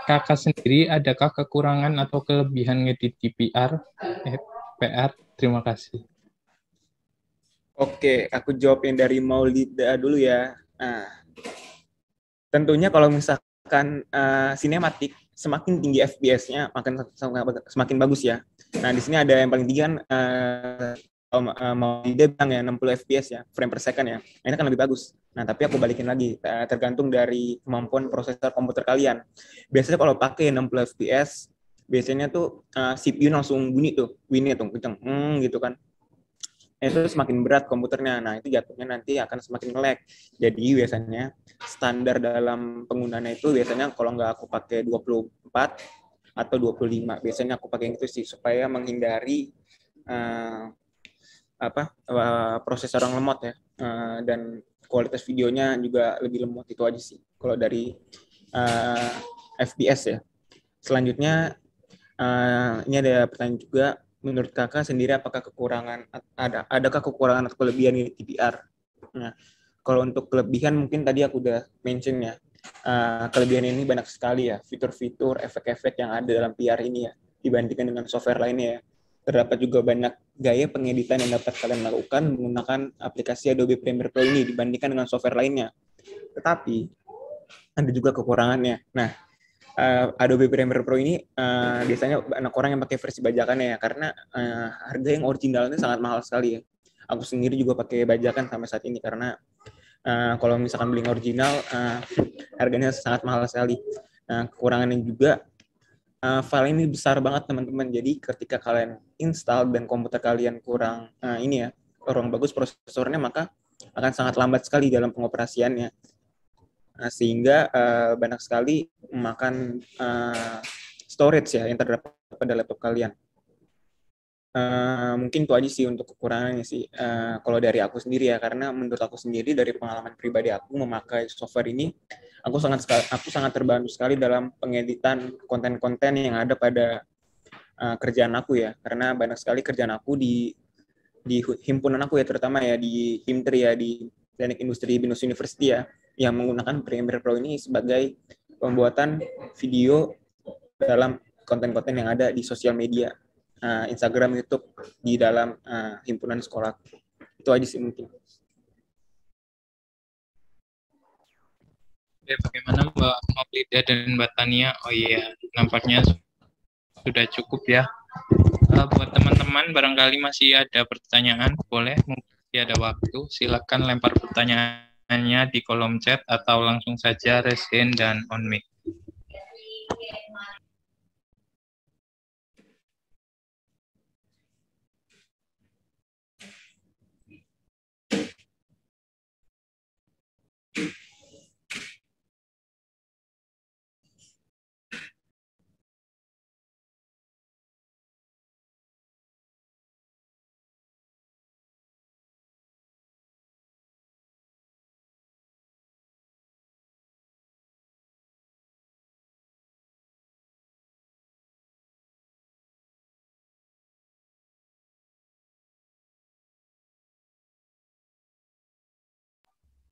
Kakak sendiri adakah kekurangan atau kelebihan ngedit di PR? Terima kasih. Oke, aku jawab yang dari Maulida dulu ya. Nah, tentunya kalau misalkan sinematik, semakin tinggi FPS-nya, semakin bagus ya. Nah, di sini ada yang paling tinggi kan, Maulida bilang ya 60 FPS ya, frame per second ya. Nah, ini kan lebih bagus. Nah, tapi aku balikin lagi, tergantung dari kemampuan prosesor komputer kalian. Biasanya kalau pakai 60 FPS, biasanya tuh CPU langsung bunyi tuh, kenceng, gitu kan. Itu semakin berat komputernya. Nah, itu jatuhnya nanti akan semakin nge-lag. Jadi biasanya standar dalam penggunaannya itu biasanya kalau nggak aku pakai 24 atau 25. Biasanya aku pakai yang itu sih supaya menghindari prosesor yang lemot ya. Dan kualitas videonya juga lebih lemot, itu aja sih. Kalau dari FPS ya. Selanjutnya ini ada pertanyaan juga, menurut kakak sendiri apakah adakah kekurangan atau kelebihan di TPR? Nah, kalau untuk kelebihan mungkin tadi aku udah mention ya, kelebihan ini banyak sekali ya, fitur-fitur, efek-efek yang ada dalam PR ini ya, dibandingkan dengan software lainnya ya. Terdapat juga banyak gaya pengeditan yang dapat kalian lakukan menggunakan aplikasi Adobe Premiere Pro ini dibandingkan dengan software lainnya. Tetapi ada juga kekurangannya. Nah, Adobe Premiere Pro ini biasanya banyak orang yang pakai versi bajakannya ya, karena harga yang originalnya sangat mahal sekali ya. Aku sendiri juga pakai bajakan sampai saat ini karena kalau misalkan beli original harganya sangat mahal sekali. Kekurangannya juga file ini besar banget teman-teman. Jadi ketika kalian install dan komputer kalian kurang bagus prosesornya, maka akan sangat lambat sekali dalam pengoperasiannya. Sehingga banyak sekali memakan storage ya yang terdapat pada laptop kalian. Mungkin itu aja sih untuk kekurangannya sih. Kalau dari aku sendiri ya, karena menurut aku sendiri dari pengalaman pribadi aku memakai software ini, aku sangat terbantu sekali dalam pengeditan konten-konten yang ada pada kerjaan aku ya. Karena banyak sekali kerjaan aku di himpunan aku ya, terutama ya di Himtri ya, di Teknik Industri Binus University ya, yang menggunakan Premiere Pro ini sebagai pembuatan video dalam konten-konten yang ada di sosial media, Instagram, YouTube, di dalam himpunan sekolah. Itu aja sih mungkin. Oke, bagaimana Mbak Maulida dan Mbak Tania? Oh iya, nampaknya sudah cukup ya. Buat teman-teman, barangkali masih ada pertanyaan, boleh, mungkin ada waktu, silakan lempar pertanyaannya di kolom chat atau langsung saja raise hand dan on mic.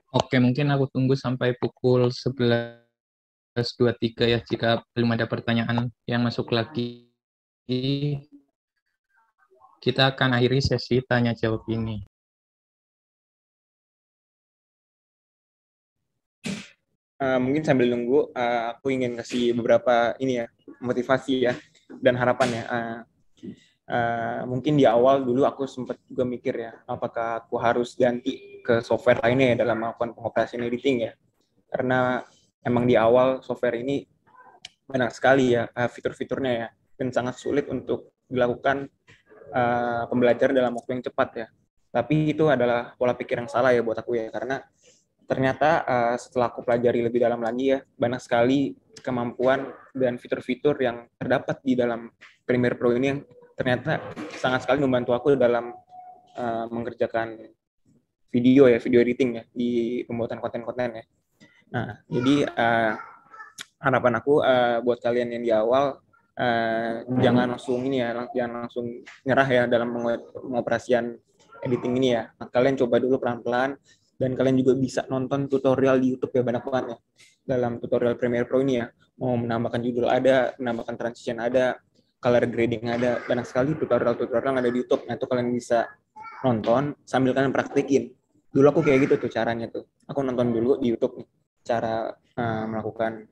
Oke, mungkin aku tunggu sampai pukul 11.23 ya, jika belum ada pertanyaan yang masuk lagi. Kita akan akhiri sesi tanya jawab ini. Mungkin sambil nunggu, aku ingin kasih beberapa motivasi ya dan harapan ya. Mungkin di awal dulu aku sempat juga mikir ya, apakah aku harus ganti ke software lainnya ya dalam melakukan pengoperasian editing ya. Karena emang di awal software ini banyak sekali ya fitur-fiturnya ya, dan sangat sulit untuk dilakukan pembelajaran dalam waktu yang cepat ya. Tapi itu adalah pola pikir yang salah ya buat aku ya, karena ternyata setelah aku pelajari lebih dalam lagi ya, banyak sekali kemampuan dan fitur-fitur yang terdapat di dalam Premiere Pro ini yang ternyata sangat sekali membantu aku dalam mengerjakan video editing ya, di pembuatan konten-konten ya. Nah, jadi harapan aku buat kalian yang di awal, jangan langsung jangan langsung nyerah ya dalam pengoperasian editing ini ya. Nah, kalian coba dulu pelan-pelan, dan kalian juga bisa nonton tutorial di YouTube ya, banyak banget ya. Dalam tutorial Premiere Pro ini ya, mau menambahkan judul ada, menambahkan transition ada, color grading ada, banyak sekali tutorial-tutorial yang ada di YouTube. Nah, itu kalian bisa nonton sambil kalian praktekin. Dulu aku kayak gitu tuh caranya tuh. Aku nonton dulu di YouTube nih, cara melakukan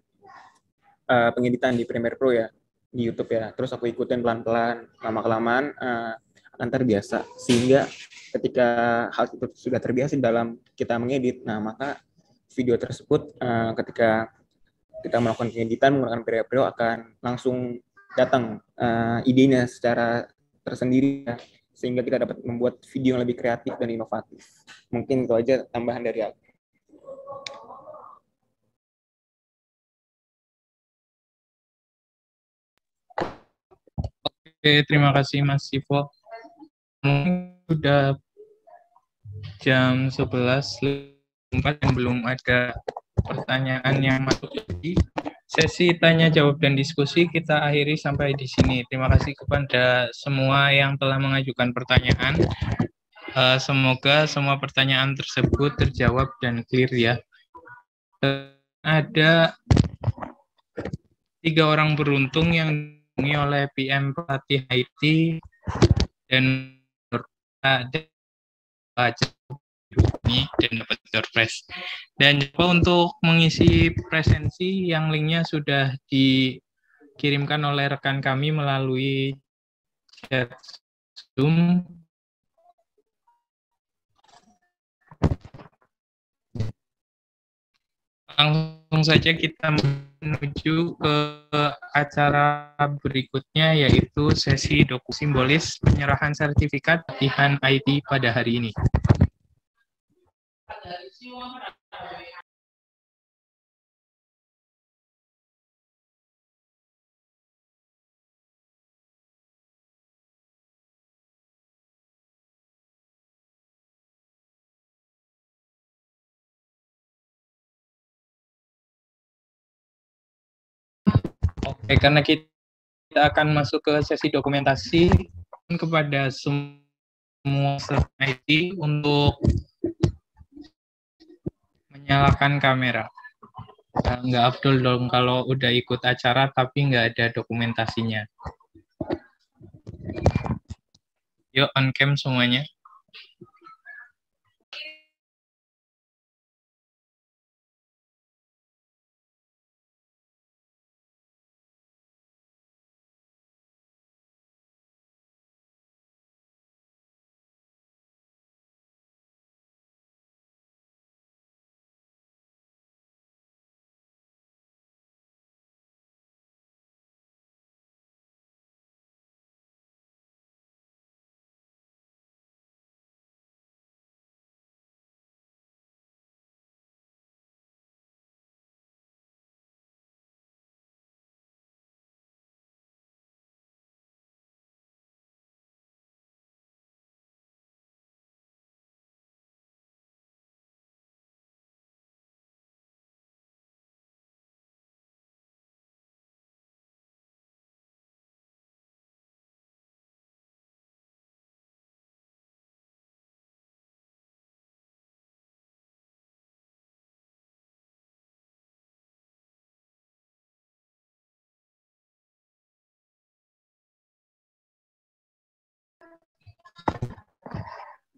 pengeditan di Premiere Pro ya, di YouTube ya. Terus aku ikutin pelan-pelan, lama-kelamaan akan terbiasa. Sehingga ketika hal itu sudah terbiasa dalam kita mengedit, nah maka video tersebut ketika kita melakukan pengeditan menggunakan Premiere Pro akan langsung datang idenya secara tersendiri ya, sehingga kita dapat membuat video yang lebih kreatif dan inovatif. Mungkin itu aja tambahan dari aku. Oke, terima kasih Mas Sivo. Mungkin sudah jam 11.04 dan belum ada pertanyaan yang masuk lagi. Sesi tanya jawab dan diskusi kita akhiri sampai di sini. Terima kasih kepada semua yang telah mengajukan pertanyaan. Semoga semua pertanyaan tersebut terjawab dan clear ya. Ada 3 orang beruntung yang dihubungi oleh PM pelatih IT dan ada dan dapat door prize. Dan coba untuk mengisi presensi yang linknya sudah dikirimkan oleh rekan kami melalui chat Zoom. Langsung saja kita menuju ke acara berikutnya, yaitu sesi doku simbolis penyerahan sertifikat latihan IT pada hari ini. Oke, karena kita akan masuk ke sesi dokumentasi, kepada semua IT untuk menyalakan kamera. Nggak afdol dong kalau udah ikut acara tapi nggak ada dokumentasinya. Yuk, on cam semuanya.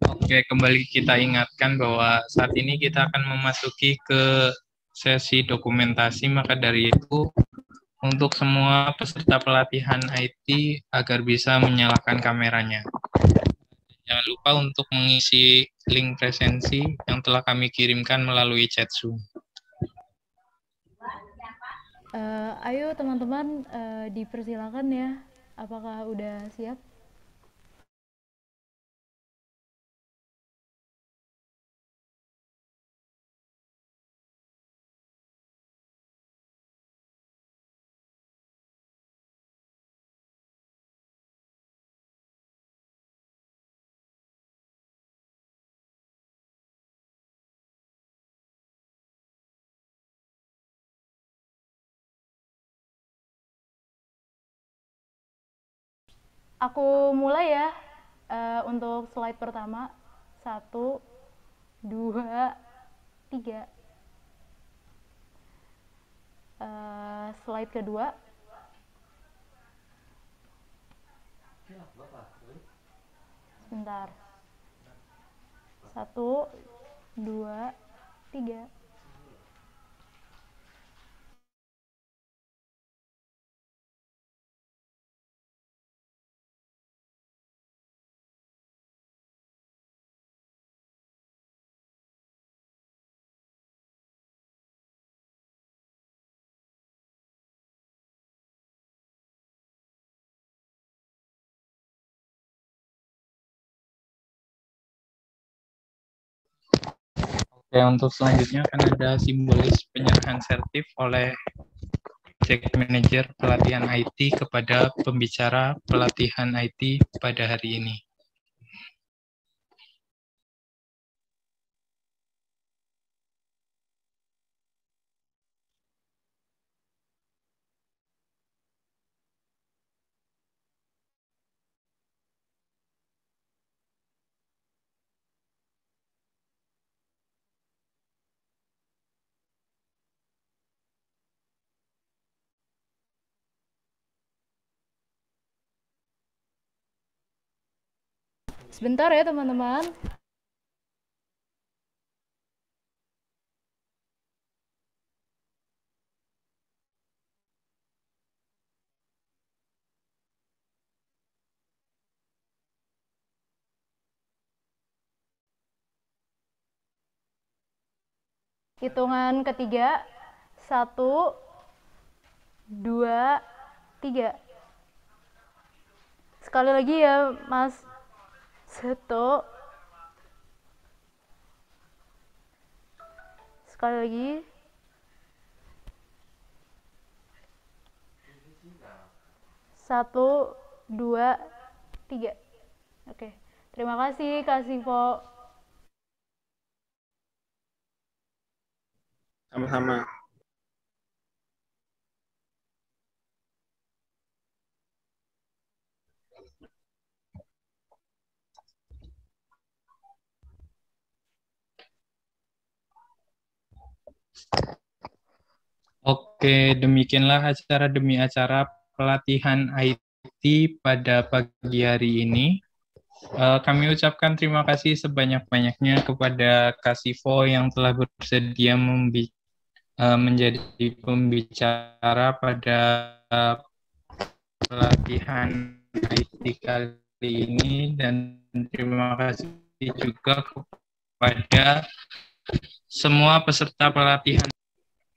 Oke, kembali kita ingatkan bahwa saat ini kita akan memasuki ke sesi dokumentasi, maka dari itu untuk semua peserta pelatihan IT agar bisa menyalakan kameranya. Jangan lupa untuk mengisi link presensi yang telah kami kirimkan melalui chat Zoom. Ayo teman-teman, dipersilakan ya Apakah udah siap? Aku mulai ya. Untuk slide pertama, 1, 2, 3. Slide kedua. Sebentar. 1, 2, 3. Oke, untuk selanjutnya akan ada simbolis penyerahan sertif oleh Project Manager pelatihan IT kepada pembicara pelatihan IT pada hari ini. Sebentar ya teman-teman. Hitungan ketiga, 1, 2, 3. Sekali lagi ya Mas Seto. Sekali lagi. Satu, 2, 3. Oke. Terima kasih Kak Sivo. Sama-sama. Oke, demikianlah acara demi acara pelatihan IT pada pagi hari ini. Kami ucapkan terima kasih sebanyak-banyaknya kepada Kasivo yang telah bersedia menjadi pembicara pada pelatihan IT kali ini, dan terima kasih juga kepada semua peserta pelatihan.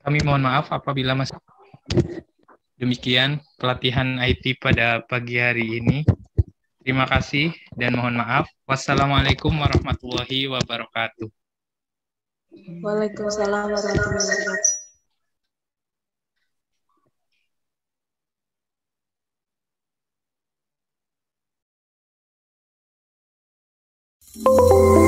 Kami mohon maaf apabila masih demikian pelatihan IT pada pagi hari ini. Terima kasih dan mohon maaf. Wassalamualaikum warahmatullahi wabarakatuh. Waalaikumsalam warahmatullahi wabarakatuh.